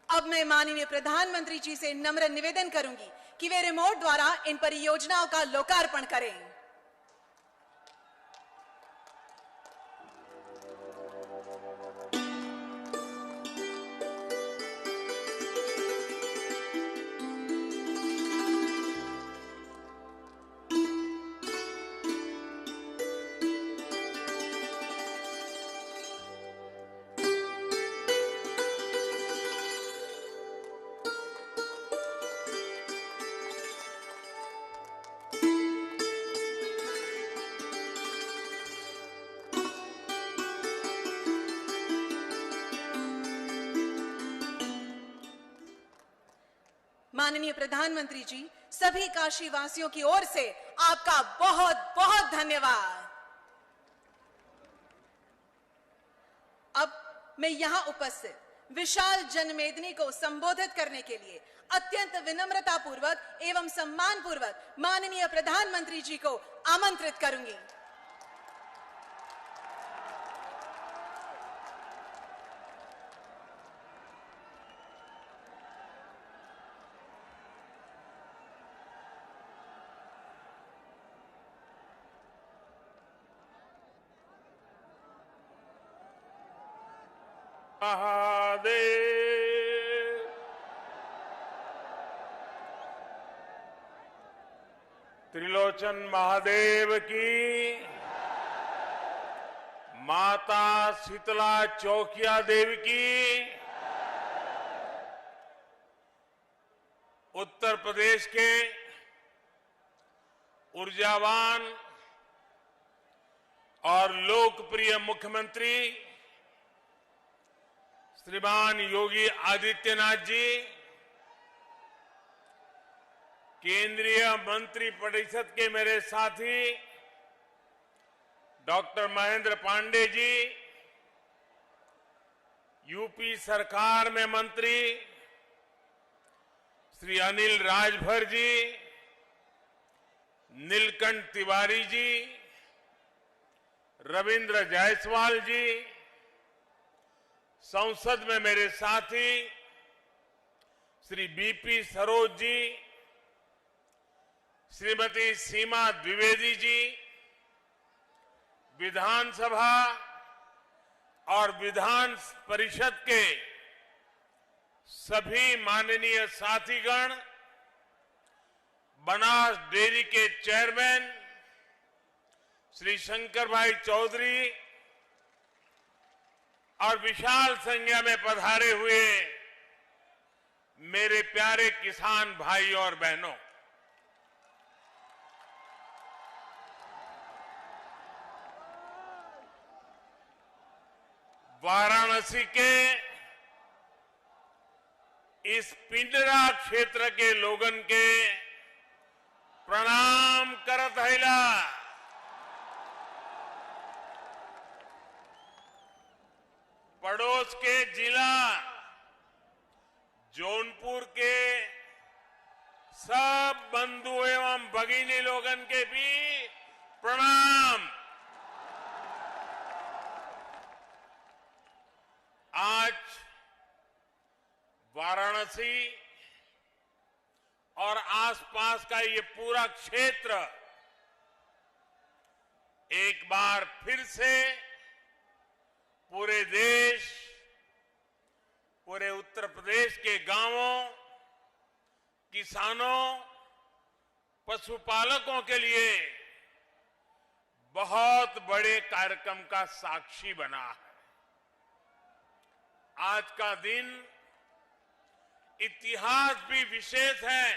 अब मैं माननीय प्रधानमंत्री जी से नम्र निवेदन करूंगी कि वे रिमोट द्वारा इन परियोजनाओं का लोकार्पण करें। माननीय प्रधानमंत्री जी, सभी काशी वासियों की ओर से आपका बहुत बहुत धन्यवाद। अब मैं यहां उपस्थित विशाल जनमेदिनी को संबोधित करने के लिए अत्यंत विनम्रता पूर्वक एवं सम्मान पूर्वक माननीय प्रधानमंत्री जी को आमंत्रित करूंगी। महादेव। त्रिलोचन महादेव की, माता शीतला चौकिया देवी की, उत्तर प्रदेश के ऊर्जावान और लोकप्रिय मुख्यमंत्री श्रीमान योगी आदित्यनाथ जी, केंद्रीय मंत्रिपरिषद के मेरे साथी डॉक्टर महेंद्र पांडे जी, यूपी सरकार में मंत्री श्री अनिल राजभर जी, नीलकंठ तिवारी जी, रविंद्र जायसवाल जी, संसद में मेरे साथी श्री बीपी सरोज जी, श्रीमती सीमा द्विवेदी जी, विधानसभा और विधान परिषद के सभी माननीय साथीगण, बनास डेयरी के चेयरमैन श्री शंकर भाई चौधरी और विशाल संख्या में पधारे हुए मेरे प्यारे किसान भाई और बहनों, वाराणसी के इस पिंडरा क्षेत्र के लोगन के प्रणाम करत हैला। पड़ोस के जिला जौनपुर के सब बंधु एवं भगिनी लोगन के भी प्रणाम। आज वाराणसी और आसपास का ये पूरा क्षेत्र एक बार फिर से पूरे देश, पूरे उत्तर प्रदेश के गांवों, किसानों, पशुपालकों के लिए बहुत बड़े कार्यक्रम का साक्षी बना है। आज का दिन इतिहास भी विशेष है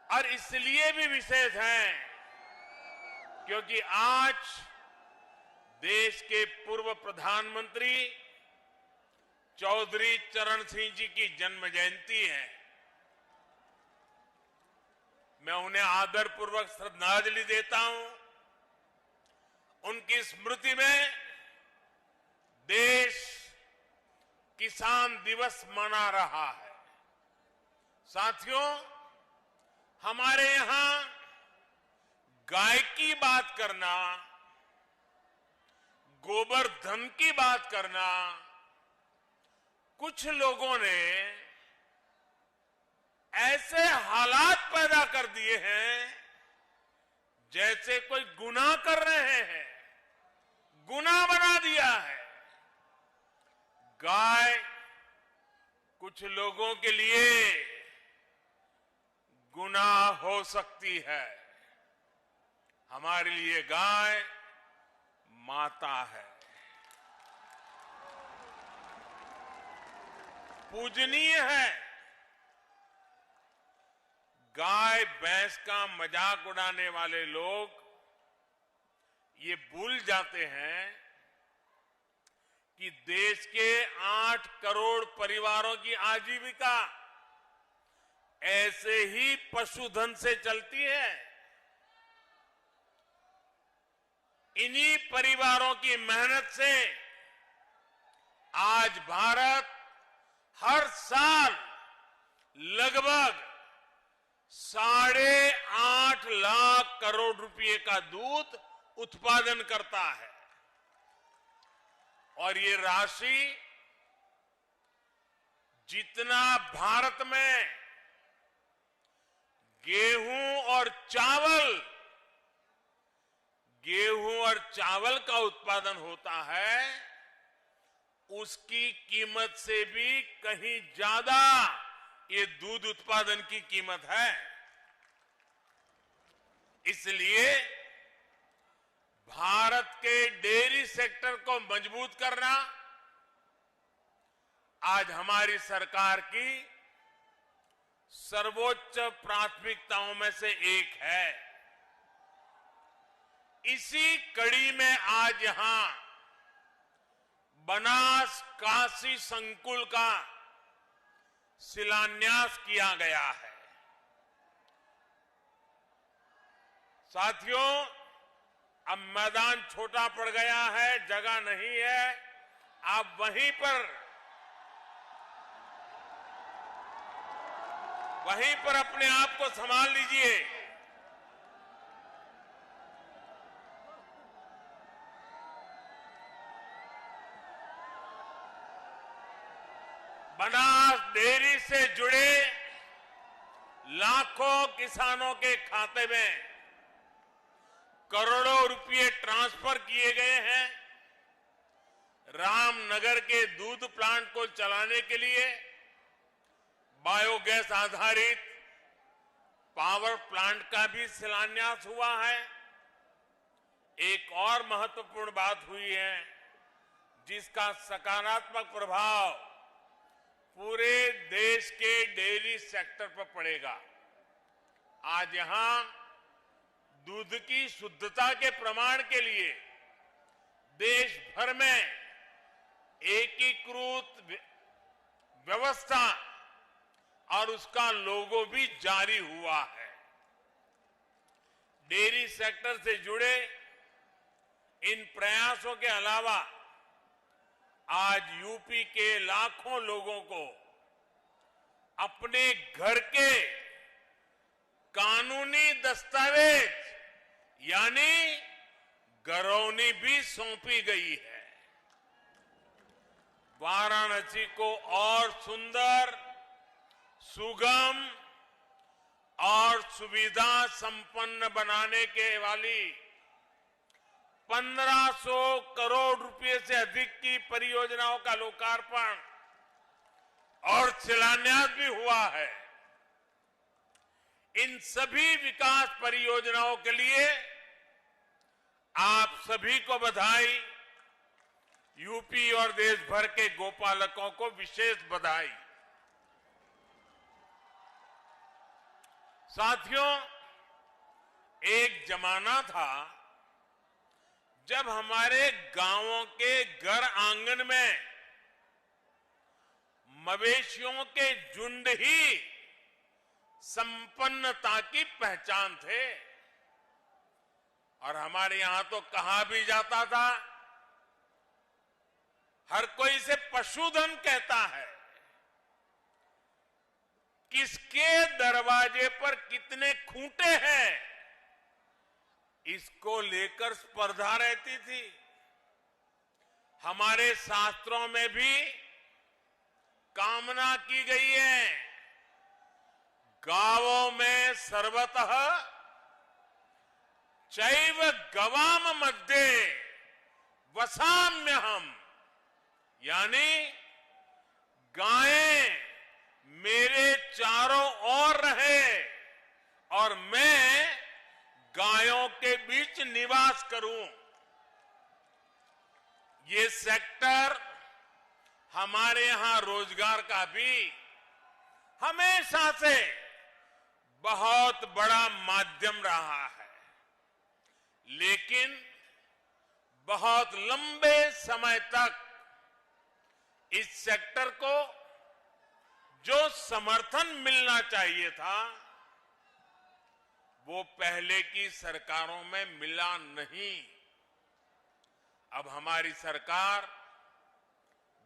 और इसलिए भी विशेष है क्योंकि आज देश के पूर्व प्रधानमंत्री चौधरी चरण सिंह जी की जन्म जयंती है। मैं उन्हें आदरपूर्वक श्रद्धांजलि देता हूं। उनकी स्मृति में देश किसान दिवस मना रहा है। साथियों, हमारे यहां गाय की बात करना, गोबर धन की बात करना, कुछ लोगों ने ऐसे हालात पैदा कर दिए हैं जैसे कोई गुनाह कर रहे हैं, गुनाह बना दिया है। गाय कुछ लोगों के लिए गुनाह हो सकती है, हमारे लिए गाय माता है, पूजनीय है। गाय भैंस का मजाक उड़ाने वाले लोग ये भूल जाते हैं कि देश के 8 करोड़ परिवारों की आजीविका ऐसे ही पशुधन से चलती है। इन्हीं परिवारों की मेहनत से आज भारत हर साल लगभग 8.5 लाख करोड़ रुपए का दूध उत्पादन करता है और ये राशि जितना भारत में गेहूं और चावल का उत्पादन होता है, उसकी कीमत से भी कहीं ज्यादा ये दूध उत्पादन की कीमत है। इसलिए भारत के डेयरी सेक्टर को मजबूत करना आज हमारी सरकार की सर्वोच्च प्राथमिकताओं में से एक है। इसी कड़ी में आज यहां बनास काशी संकुल का शिलान्यास किया गया है। साथियों, अब मैदान छोटा पड़ गया है, जगह नहीं है, आप वहीं पर अपने आप को संभाल लीजिए। बनास डेयरी से जुड़े लाखों किसानों के खाते में करोड़ों रुपए ट्रांसफर किए गए हैं। रामनगर के दूध प्लांट को चलाने के लिए बायोगैस आधारित पावर प्लांट का भी शिलान्यास हुआ है। एक और महत्वपूर्ण बात हुई है जिसका सकारात्मक प्रभाव पूरे देश के डेयरी सेक्टर पर पड़ेगा। आज यहां दूध की शुद्धता के प्रमाण के लिए देश भर में एकीकृत व्यवस्था और उसका लोगो भी जारी हुआ है। डेयरी सेक्टर से जुड़े इन प्रयासों के अलावा आज यूपी के लाखों लोगों को अपने घर के कानूनी दस्तावेज यानी घरौनी भी सौंपी गई है। वाराणसी को और सुंदर, सुगम और सुविधा संपन्न बनाने के वाली 1500 करोड़ रुपए से अधिक की परियोजनाओं का लोकार्पण और शिलान्यास भी हुआ है। इन सभी विकास परियोजनाओं के लिए आप सभी को बधाई, यूपी और देश भर के गोपालकों को विशेष बधाई। साथियों, एक जमाना था जब हमारे गांवों के घर आंगन में मवेशियों के झुंड ही संपन्नता की पहचान थे। और हमारे यहां तो कहा भी जाता था, हर कोई इसे पशुधन कहता है। किसके दरवाजे पर कितने खूंटे हैं, इसको लेकर स्पर्धा रहती थी। हमारे शास्त्रों में भी कामना की गई है, गावों में सर्वतः चैव गवाम मध्ये वसाम्यहम्, यानी गायें मेरे चारों ओर रहे और मैं गायों के बीच निवास करूं। ये सेक्टर हमारे यहां रोजगार का भी हमेशा से बहुत बड़ा माध्यम रहा है, लेकिन बहुत लंबे समय तक इस सेक्टर को जो समर्थन मिलना चाहिए था वो पहले की सरकारों में मिला नहीं। अब हमारी सरकार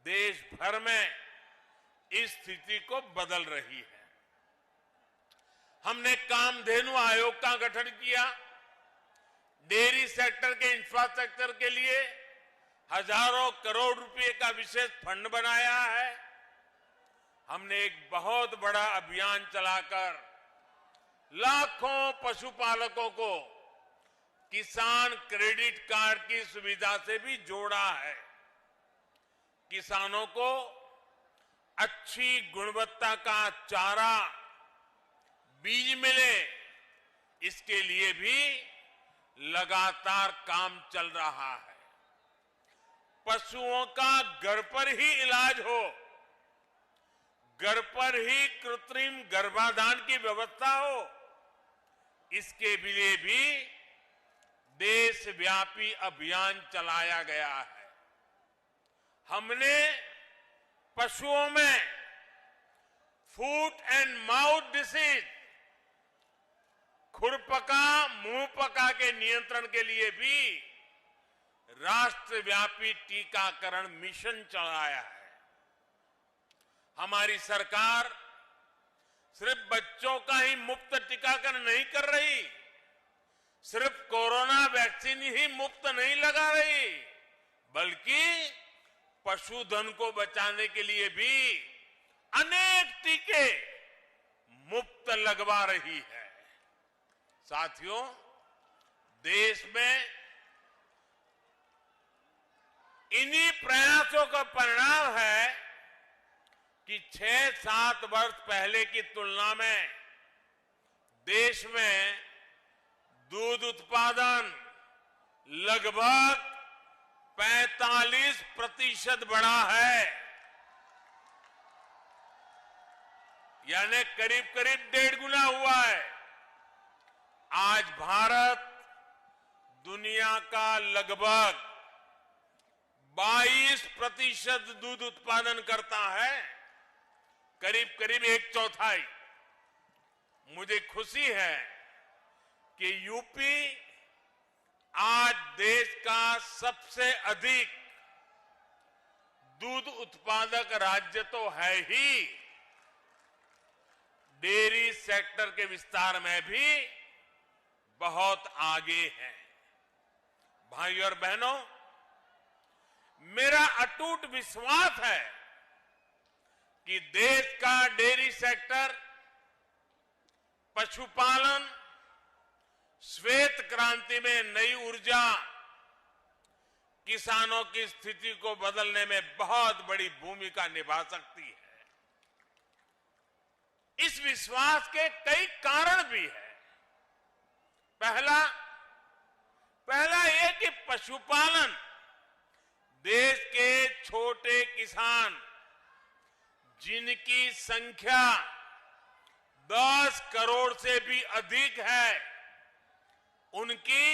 देश भर में इस स्थिति को बदल रही है। हमने कामधेनु आयोग का गठन किया, डेयरी सेक्टर के इंफ्रास्ट्रक्चर के लिए हजारों करोड़ रुपए का विशेष फंड बनाया है। हमने एक बहुत बड़ा अभियान चलाकर लाखों पशुपालकों को किसान क्रेडिट कार्ड की सुविधा से भी जोड़ा है। किसानों को अच्छी गुणवत्ता का चारा, बीज मिले, इसके लिए भी लगातार काम चल रहा है। पशुओं का घर पर ही इलाज हो, घर पर ही कृत्रिम गर्भाधान की व्यवस्था हो, इसके लिए भी देशव्यापी अभियान चलाया गया है। हमने पशुओं में फूट एंड माउथ डिसीज, खुरपका, मुंहपका के नियंत्रण के लिए भी राष्ट्रव्यापी टीकाकरण मिशन चलाया है। हमारी सरकार सिर्फ बच्चों का ही मुफ्त टीकाकरण नहीं कर रही, सिर्फ कोरोना वैक्सीन ही मुफ्त नहीं लगा रही, बल्कि पशुधन को बचाने के लिए भी अनेक टीके मुफ्त लगवा रही है। साथियों, देश में इन्हीं प्रयासों का परिणाम है कि 6-7 वर्ष पहले की तुलना में देश में दूध उत्पादन लगभग 45% बढ़ा है, यानी करीब करीब 1.5 गुना हुआ है। आज भारत दुनिया का लगभग 22% दूध उत्पादन करता है, करीब करीब 1/4। मुझे खुशी है कि यूपी आज देश का सबसे अधिक दूध उत्पादक राज्य तो है ही, डेयरी सेक्टर के विस्तार में भी बहुत आगे है। भाइयों और बहनों, मेरा अटूट विश्वास है कि देश का डेयरी सेक्टर, पशुपालन, श्वेत क्रांति में नई ऊर्जा, किसानों की स्थिति को बदलने में बहुत बड़ी भूमिका निभा सकती है। इस विश्वास के कई कारण भी हैं। पहला ये कि पशुपालन देश के छोटे किसान, जिनकी संख्या 10 करोड़ से भी अधिक है, उनकी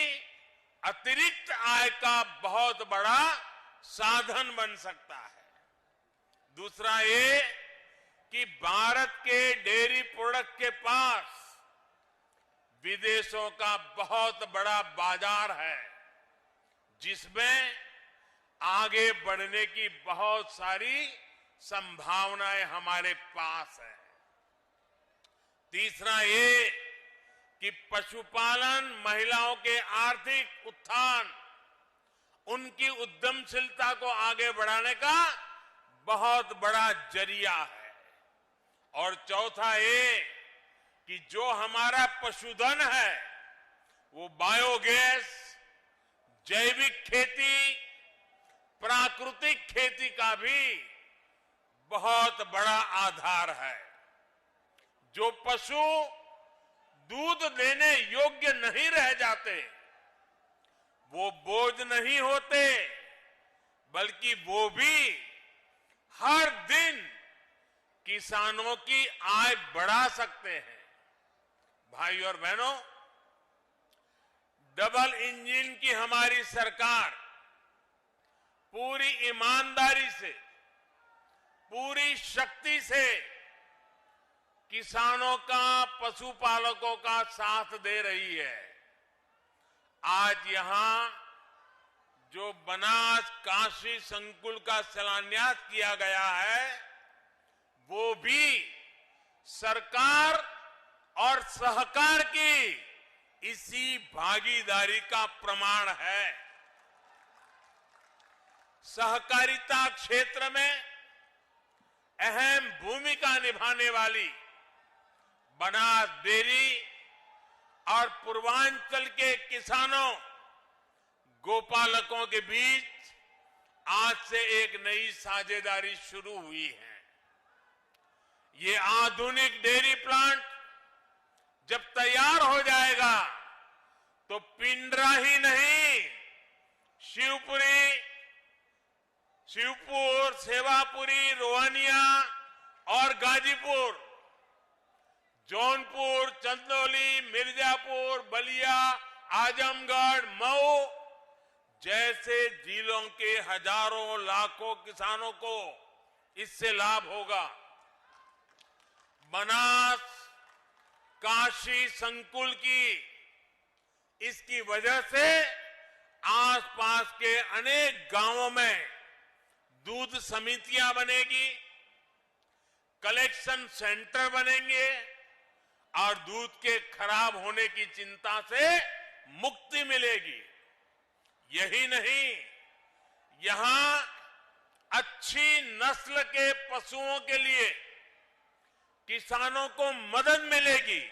अतिरिक्त आय का बहुत बड़ा साधन बन सकता है। दूसरा ये कि भारत के डेयरी प्रोडक्ट के पास विदेशों का बहुत बड़ा बाजार है, जिसमें आगे बढ़ने की बहुत सारी संभावनाएं हमारे पास है। तीसरा ये कि पशुपालन महिलाओं के आर्थिक उत्थान, उनकी उद्यमशीलता को आगे बढ़ाने का बहुत बड़ा जरिया है। और चौथा ये कि जो हमारा पशुधन है वो बायोगैस, जैविक खेती, प्राकृतिक खेती का भी बहुत बड़ा आधार है। जो पशु दूध देने योग्य नहीं रह जाते, वो बोझ नहीं होते, बल्कि वो भी हर दिन किसानों की आय बढ़ा सकते हैं। भाइयों और बहनों, डबल इंजन की हमारी सरकार पूरी ईमानदारी से, पूरी शक्ति से किसानों का, पशुपालकों का साथ दे रही है। आज यहां जो बनास काशी संकुल का शिलान्यास किया गया है, वो भी सरकार और सहकार की इसी भागीदारी का प्रमाण है। सहकारिता क्षेत्र में अहम भूमिका निभाने वाली बनास डेयरी और पूर्वांचल के किसानों, गोपालकों के बीच आज से एक नई साझेदारी शुरू हुई है। ये आधुनिक डेयरी प्लांट जब तैयार हो जाएगा तो पिंडरा ही नहीं, शिवपुर, सेवापुरी, रोहनिया और गाजीपुर, जौनपुर, चंदौली, मिर्जापुर, बलिया, आजमगढ़, मऊ जैसे जिलों के हजारों लाखों किसानों को इससे लाभ होगा। बनास, काशी संकुल की इसकी वजह से आसपास के अनेक गांवों में दूध समितियां बनेगी, कलेक्शन सेंटर बनेंगे और दूध के खराब होने की चिंता से मुक्ति मिलेगी। यही नहीं, यहां अच्छी नस्ल के पशुओं के लिए किसानों को मदद मिलेगी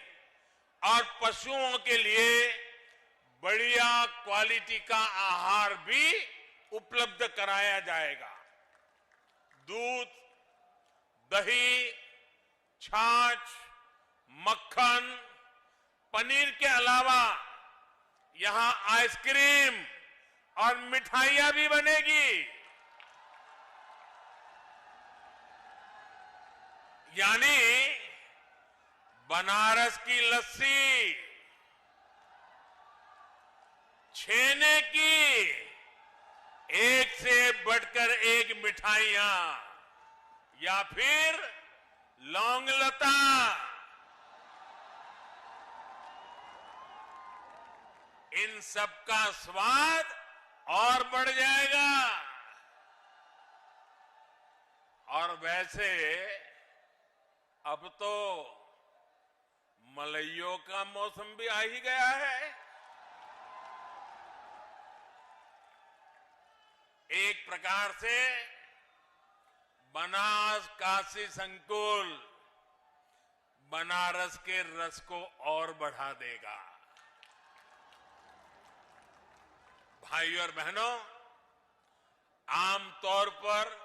और पशुओं के लिए बढ़िया क्वालिटी का आहार भी उपलब्ध कराया जाएगा। दूध, दही, छाछ, मक्खन, पनीर के अलावा यहां आइसक्रीम और मिठाइयां भी बनेगी। यानी बनारस की लस्सी, छेने की एक से बढ़कर एक मिठाइयां, या फिर लौंग लता, इन सब का स्वाद और बढ़ जाएगा। और वैसे अब तो मलइयों का मौसम भी आ ही गया है। एक प्रकार से बनास काशी संकुल बनारस के रस को और बढ़ा देगा। भाइयों और बहनों, आमतौर पर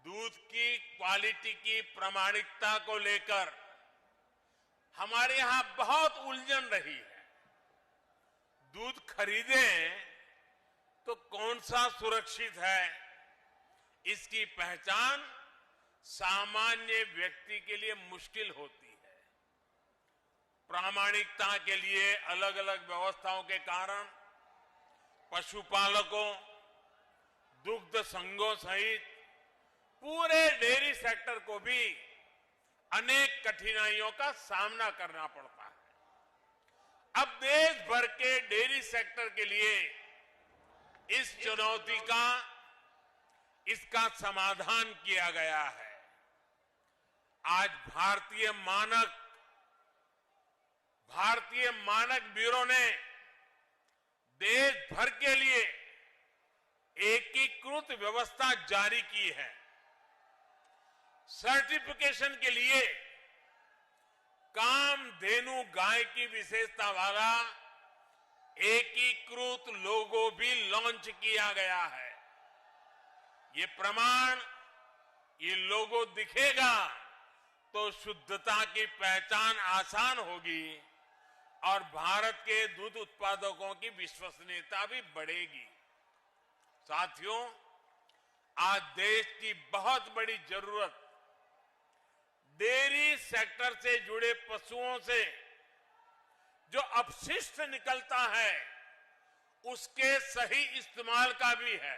दूध की क्वालिटी की प्रामाणिकता को लेकर हमारे यहां बहुत उलझन रही है। दूध खरीदें तो कौन सा सुरक्षित है, इसकी पहचान सामान्य व्यक्ति के लिए मुश्किल होती है। प्रामाणिकता के लिए अलग अलग व्यवस्थाओं के कारण पशुपालकों, दुग्ध संघों सहित पूरे डेयरी सेक्टर को भी अनेक कठिनाइयों का सामना करना पड़ता है। अब देश भर के डेयरी सेक्टर के लिए इस चुनौती का, इसका समाधान किया गया है। आज भारतीय मानक ब्यूरो ने देश भर के लिए एकीकृत व्यवस्था जारी की है। सर्टिफिकेशन के लिए कामधेनु गाय की विशेषता वाला एकीकृत लोगो भी लॉन्च किया गया है। ये प्रमाण, ये लोगो दिखेगा तो शुद्धता की पहचान आसान होगी और भारत के दूध उत्पादकों की विश्वसनीयता भी बढ़ेगी। साथियों, आज देश की बहुत बड़ी जरूरत डेयरी सेक्टर से जुड़े पशुओं से जो अपशिष्ट निकलता है उसके सही इस्तेमाल का भी है।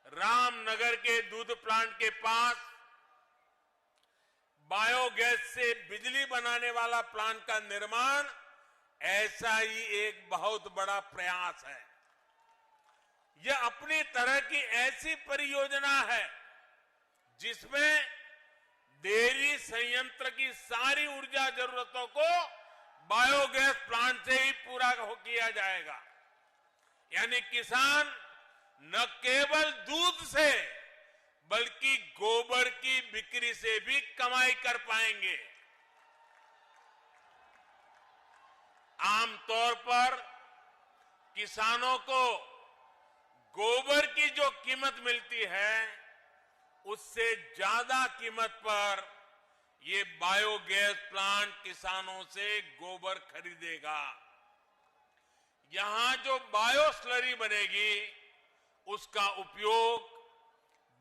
रामनगर के दूध प्लांट के पास बायोगैस से बिजली बनाने वाला प्लांट का निर्माण ऐसा ही एक बहुत बड़ा प्रयास है। यह अपनी तरह की ऐसी परियोजना है जिसमें डेयरी संयंत्र की सारी ऊर्जा जरूरतों को बायोगैस प्लांट से ही पूरा किया जाएगा। यानी किसान न केवल दूध से बल्कि गोबर की बिक्री से भी कमाई कर पाएंगे। आमतौर पर किसानों को गोबर की जो कीमत मिलती है उससे ज्यादा कीमत पर ये बायोगैस प्लांट किसानों से गोबर खरीदेगा। यहां जो बायो स्लरी बनेगी उसका उपयोग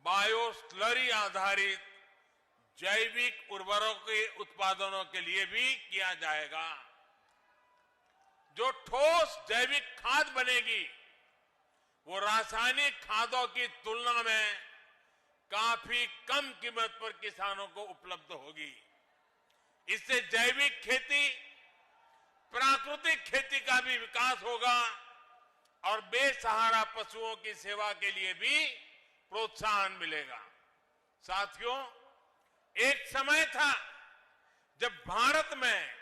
बायो स्लरी आधारित जैविक उर्वरकों के उत्पादनों के लिए भी किया जाएगा। जो ठोस जैविक खाद बनेगी वो रासायनिक खादों की तुलना में काफी कम कीमत पर किसानों को उपलब्ध होगी। इससे जैविक खेती, प्राकृतिक खेती का भी विकास होगा और बेसहारा पशुओं की सेवा के लिए भी प्रोत्साहन मिलेगा। साथियों, एक समय था जब भारत में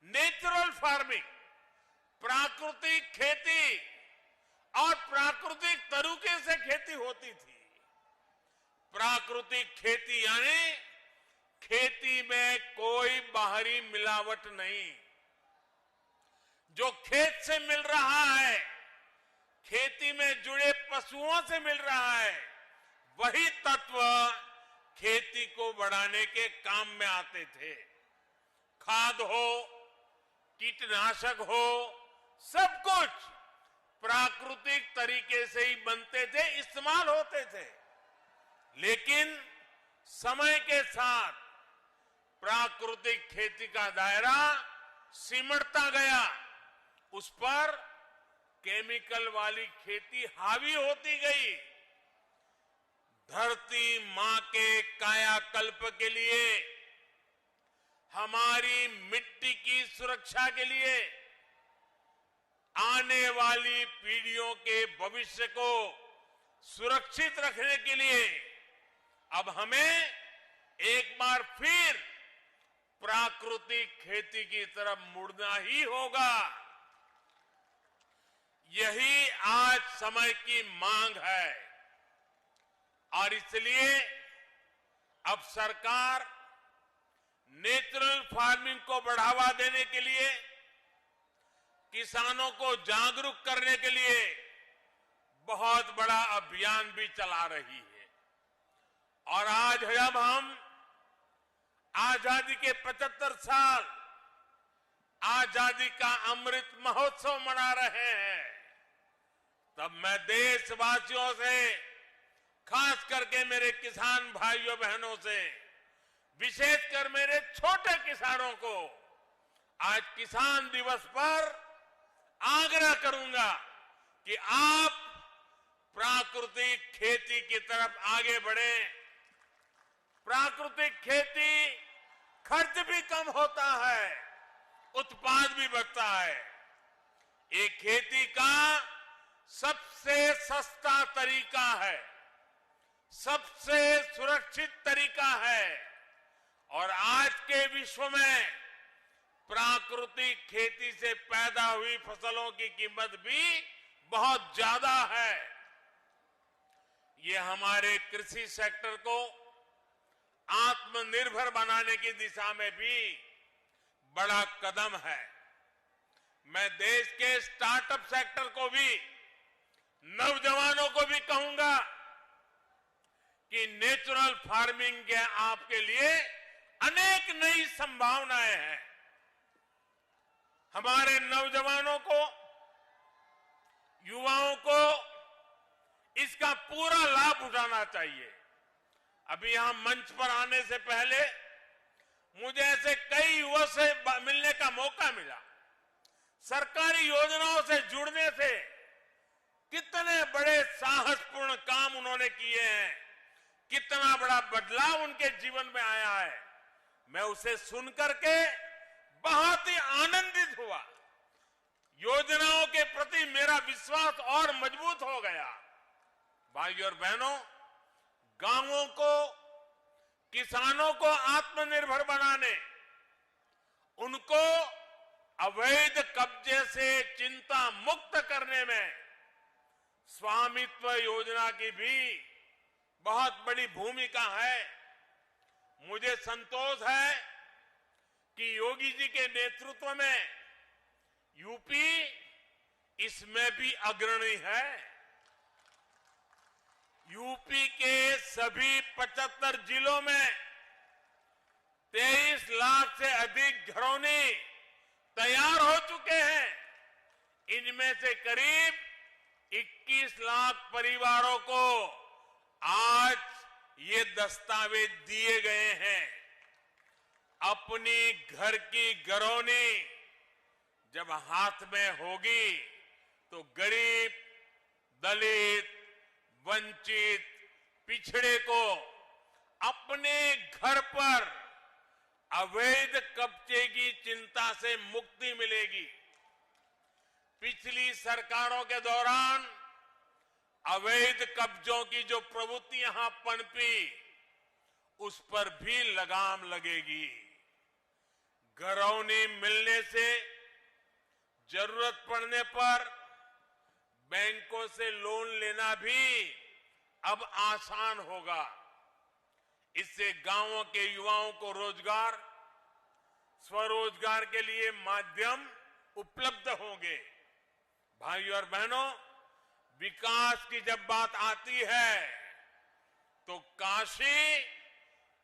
नेचुरल फार्मिंग, प्राकृतिक खेती और प्राकृतिक तरीके से खेती होती थी। प्राकृतिक खेती यानी खेती में कोई बाहरी मिलावट नहीं। जो खेत से मिल रहा है, खेती में जुड़े पशुओं से मिल रहा है, वही तत्व खेती को बढ़ाने के काम में आते थे। खाद हो, कीटनाशक हो, सब कुछ प्राकृतिक तरीके से ही बनते थे, इस्तेमाल होते थे। लेकिन समय के साथ प्राकृतिक खेती का दायरा सिमटता गया, उस पर केमिकल वाली खेती हावी होती गई। धरती मां के कायाकल्प के लिए, हमारी मिट्टी की सुरक्षा के लिए, आने वाली पीढ़ियों के भविष्य को सुरक्षित रखने के लिए अब हमें एक बार फिर प्राकृतिक खेती की तरफ मुड़ना ही होगा। यही आज समय की मांग है और इसलिए अब सरकार नेचुरल फार्मिंग को बढ़ावा देने के लिए, किसानों को जागरूक करने के लिए बहुत बड़ा अभियान भी चला रही है। और आज जब हम आजादी के 75 साल आजादी का अमृत महोत्सव मना रहे हैं, तब मैं देशवासियों से, खास करके मेरे किसान भाइयों बहनों से, विशेषकर मेरे छोटे किसानों को आज किसान दिवस पर आग्रह करूंगा कि आप प्राकृतिक खेती की तरफ आगे बढ़ें। प्राकृतिक खेती खर्च भी कम होता है, उत्पाद भी बढ़ता है। ये खेती का सबसे सस्ता तरीका है, सबसे सुरक्षित तरीका है और आज के विश्व में प्राकृतिक खेती से पैदा हुई फसलों की कीमत भी बहुत ज्यादा है। ये हमारे कृषि सेक्टर को आत्मनिर्भर बनाने की दिशा में भी बड़ा कदम है। मैं देश के स्टार्टअप सेक्टर को भी, नौजवानों को भी कहूंगा कि नेचुरल फार्मिंग के आपके लिए अनेक नई संभावनाएं हैं। हमारे नौजवानों को, युवाओं को इसका पूरा लाभ उठाना चाहिए। अभी यहां मंच पर आने से पहले मुझे ऐसे कई युवाओं से मिलने का मौका मिला। सरकारी योजनाओं से जुड़ने से कितने बड़े साहसपूर्ण काम उन्होंने किए हैं, कितना बड़ा बदलाव उनके जीवन में आया है। मैं उसे सुनकर के बहुत ही आनंदित हुआ। योजनाओं के प्रति मेरा विश्वास और मजबूत हो गया। भाइयों और बहनों, गांवों को, किसानों को आत्मनिर्भर बनाने, उनको अवैध कब्जे से चिंता मुक्त करने में स्वामित्व योजना की भी बहुत बड़ी भूमिका है। मुझे संतोष है कि योगी जी के नेतृत्व में यूपी इसमें भी अग्रणी है। यूपी के सभी 75 जिलों में 23 लाख से अधिक घरौनी तैयार हो चुके हैं। इनमें से करीब 21 लाख परिवारों को आज ये दस्तावेज दिए गए हैं। अपनी घर की घरौनी जब हाथ में होगी तो गरीब, दलित, वंचित, पिछड़े को अपने घर पर अवैध कब्जे की चिंता से मुक्ति मिलेगी। पिछली सरकारों के दौरान अवैध कब्जों की जो प्रवृत्ति यहां पनपी, उस पर भी लगाम लगेगी। घरौनी मिलने से जरूरत पड़ने पर बैंकों से लोन लेना भी अब आसान होगा। इससे गांवों के युवाओं को रोजगार, स्वरोजगार के लिए माध्यम उपलब्ध होंगे। भाइयों और बहनों, विकास की जब बात आती है तो काशी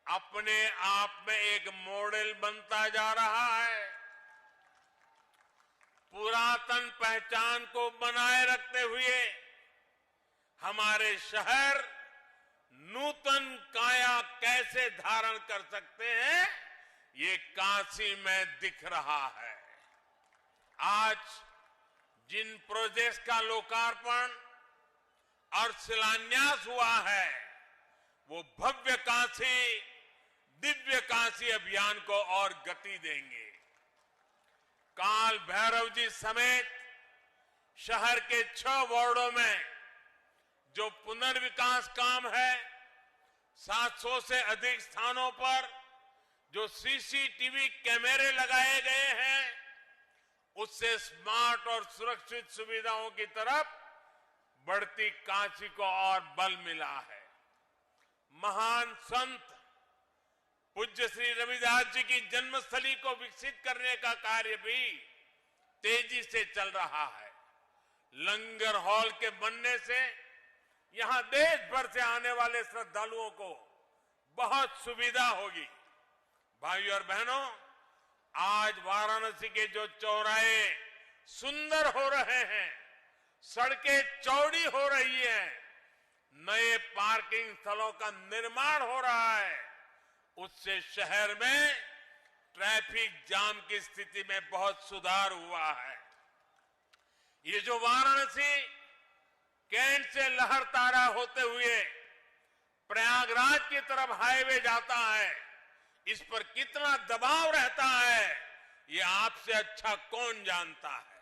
अपने आप में एक मॉडल बनता जा रहा है। पुरातन पहचान को बनाए रखते हुए हमारे शहर नूतन काया कैसे धारण कर सकते हैं, ये काशी में दिख रहा है। आज जिन प्रोजेक्ट्स का लोकार्पण और शिलान्यास हुआ है, वो भव्य काशी, दिव्य काशी अभियान को और गति देंगे। काल भैरव जी समेत शहर के 6 वार्डों में जो पुनर्विकास काम है, 700 से अधिक स्थानों पर जो सीसीटीवी कैमरे लगाए गए हैं, उससे स्मार्ट और सुरक्षित सुविधाओं की तरफ बढ़ती काशी को और बल मिला है। महान संत पूज्य श्री रविदास जी की जन्मस्थली को विकसित करने का कार्य भी तेजी से चल रहा है। लंगर हॉल के बनने से यहां देश भर से आने वाले श्रद्धालुओं को बहुत सुविधा होगी। भाइयों और बहनों, आज वाराणसी के जो चौराहे सुंदर हो रहे हैं, सड़कें चौड़ी हो रही हैं, नए पार्किंग स्थलों का निर्माण हो रहा है, उससे शहर में ट्रैफिक जाम की स्थिति में बहुत सुधार हुआ है। ये जो वाराणसी कैंट से लहरतारा होते हुए प्रयागराज की तरफ हाईवे जाता है, इस पर कितना दबाव रहता है, ये आपसे अच्छा कौन जानता है।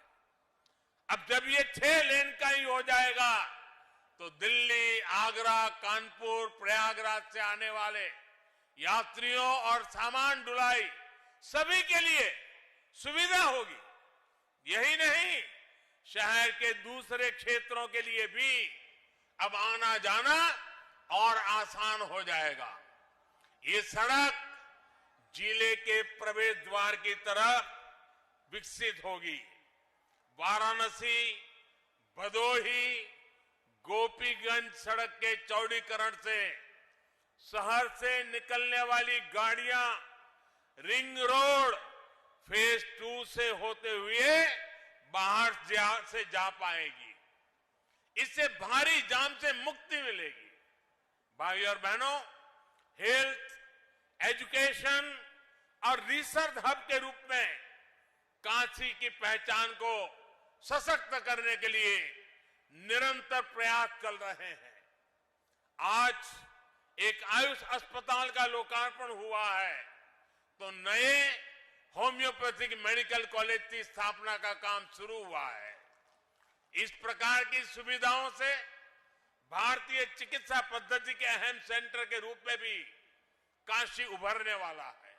अब जब ये 6 लेन का ही हो जाएगा तो दिल्ली, आगरा, कानपुर, प्रयागराज से आने वाले यात्रियों और सामान ढुलाई सभी के लिए सुविधा होगी। यही नहीं, शहर के दूसरे क्षेत्रों के लिए भी अब आना जाना और आसान हो जाएगा। ये सड़क जिले के प्रवेश द्वार की तरफ विकसित होगी। वाराणसी, भदोही, गोपीगंज सड़क के चौड़ीकरण से शहर से निकलने वाली गाड़ियां रिंग रोड फेज 2 से होते हुए बाहर से जा पाएगी। इससे भारी जाम से मुक्ति मिलेगी। भाइयों और बहनों, हेल्थ, एजुकेशन और रिसर्च हब के रूप में काशी की पहचान को सशक्त करने के लिए निरंतर प्रयास चल रहे हैं। आज एक आयुष अस्पताल का लोकार्पण हुआ है, तो नए होम्योपैथिक मेडिकल कॉलेज की स्थापना का काम शुरू हुआ है। इस प्रकार की सुविधाओं से भारतीय चिकित्सा पद्धति के अहम सेंटर के रूप में भी काशी उभरने वाला है।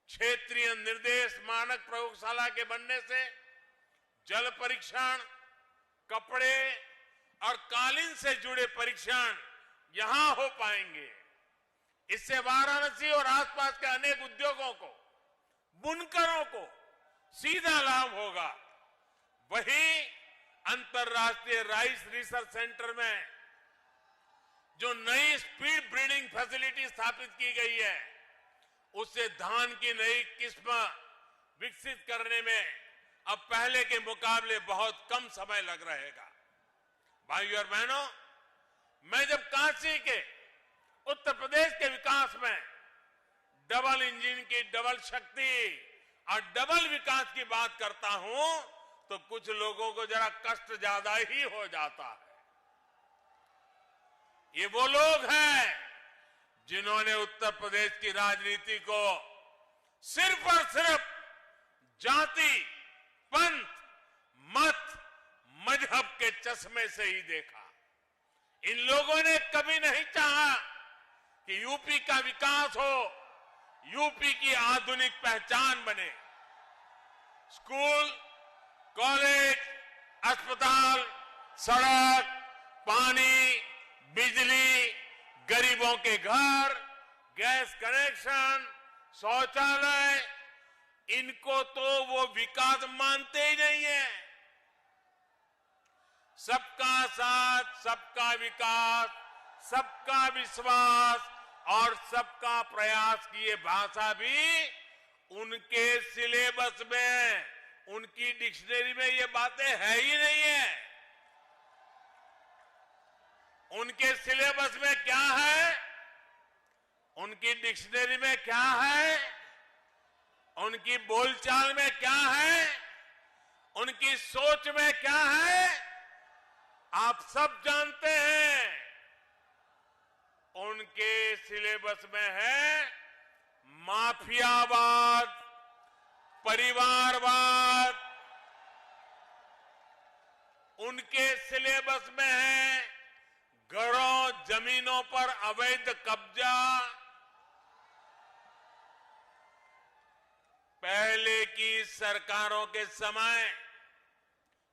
क्षेत्रीय निर्देश मानक प्रयोगशाला के बनने से जल परीक्षण, कपड़े और कालीन से जुड़े परीक्षण यहां हो पाएंगे। इससे वाराणसी और आसपास के अनेक उद्योगों को, बुनकरों को सीधा लाभ होगा। वहीं अंतर्राष्ट्रीय राइस रिसर्च सेंटर में जो नई स्पीड ब्रीडिंग फैसिलिटी स्थापित की गई है, उससे धान की नई किस्म विकसित करने में अब पहले के मुकाबले बहुत कम समय लग रहेगा। भाइयों और बहनों, मैं जब काशी के उत्तर प्रदेश के विकास में डबल इंजन की डबल शक्ति और डबल विकास की बात करता हूं तो कुछ लोगों को जरा कष्ट ज्यादा ही हो जाता है। ये वो लोग हैं जिन्होंने उत्तर प्रदेश की राजनीति को सिर्फ और सिर्फ जाति, पंथ, मत, मजहब के चश्मे से ही देखा। इन लोगों ने कभी नहीं चाहा कि यूपी का विकास हो, यूपी की आधुनिक पहचान बने। स्कूल, कॉलेज, अस्पताल, सड़क, पानी, बिजली, गरीबों के घर, गैस कनेक्शन, शौचालय, इनको तो वो विकास मानते ही नहीं है। सबका साथ, सबका विकास, सबका विश्वास और सबका प्रयास की ये भाषा भी उनके सिलेबस में, उनकी डिक्शनरी में ये बातें है ही नहीं है। उनके सिलेबस में क्या है, उनकी डिक्शनरी में क्या है, उनकी बोलचाल में क्या है, उनकी सोच में क्या है, आप सब जानते हैं। उनके सिलेबस में है माफियावाद, परिवारवाद, उनके सिलेबस में है घरों, जमीनों पर अवैध कब्जा। पहले की सरकारों के समय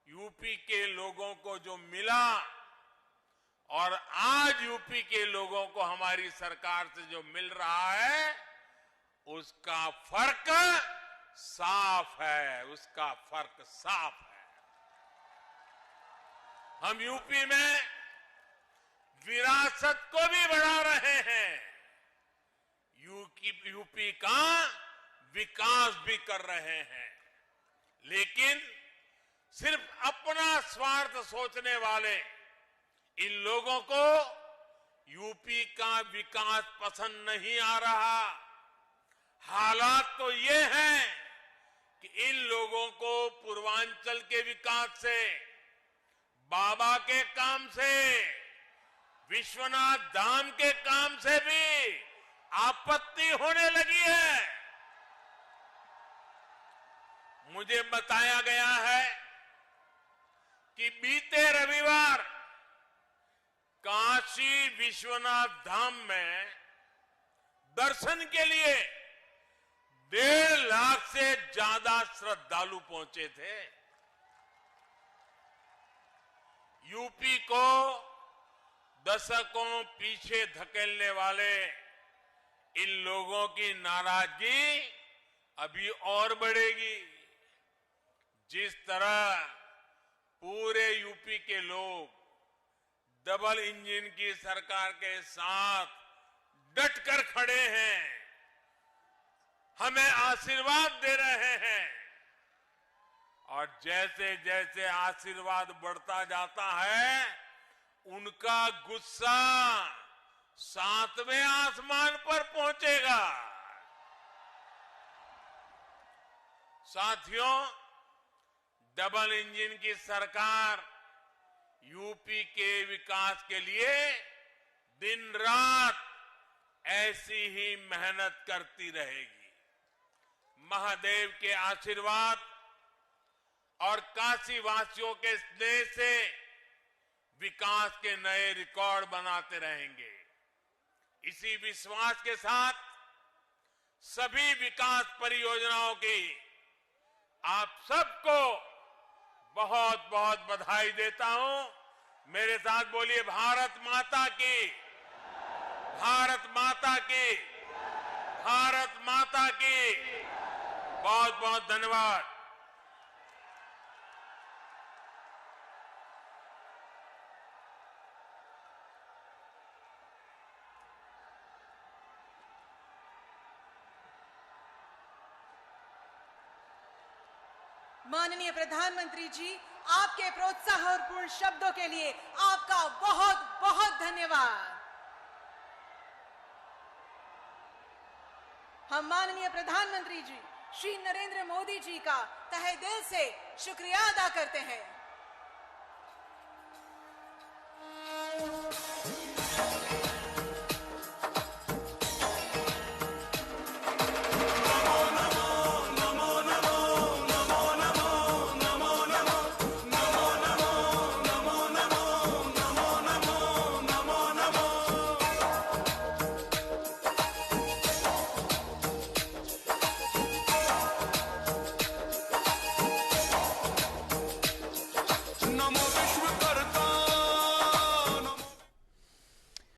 यूपी के लोगों को जो मिला और आज यूपी के लोगों को हमारी सरकार से जो मिल रहा है, उसका फर्क साफ है, उसका फर्क साफ है। हम यूपी में विरासत को भी बढ़ा रहे हैं, यूपी का विकास भी कर रहे हैं। लेकिन सिर्फ अपना स्वार्थ सोचने वाले इन लोगों को यूपी का विकास पसंद नहीं आ रहा। हालात तो ये हैं कि इन लोगों को पूर्वांचल के विकास से, बाबा के काम से, विश्वनाथ धाम के काम से भी आपत्ति होने लगी है। मुझे बताया गया है कि बीते रविवार काशी विश्वनाथ धाम में दर्शन के लिए 1.5 लाख से ज्यादा श्रद्धालु पहुंचे थे। यूपी को दशकों पीछे धकेलने वाले इन लोगों की नाराजगी अभी और बढ़ेगी। जिस तरह पूरे यूपी के लोग डबल इंजन की सरकार के साथ डटकर खड़े हैं, हमें आशीर्वाद दे रहे हैं, और जैसे जैसे आशीर्वाद बढ़ता जाता है, उनका गुस्सा 7वें आसमान पर पहुंचेगा। साथियों, डबल इंजन की सरकार यूपी के विकास के लिए दिन रात ऐसी ही मेहनत करती रहेगी। महादेव के आशीर्वाद और काशी वासियों के स्नेह से विकास के नए रिकॉर्ड बनाते रहेंगे। इसी विश्वास के साथ सभी विकास परियोजनाओं की आप सबको बहुत बहुत बधाई देता हूं। मेरे साथ बोलिए भारत माता की, भारत माता की, भारत माता की। बहुत बहुत धन्यवाद। माननीय प्रधानमंत्री जी, आपके प्रोत्साहनपूर्ण शब्दों के लिए आपका बहुत बहुत धन्यवाद। हम माननीय प्रधानमंत्री जी श्री नरेंद्र मोदी जी का तहे दिल से शुक्रिया अदा करते हैं।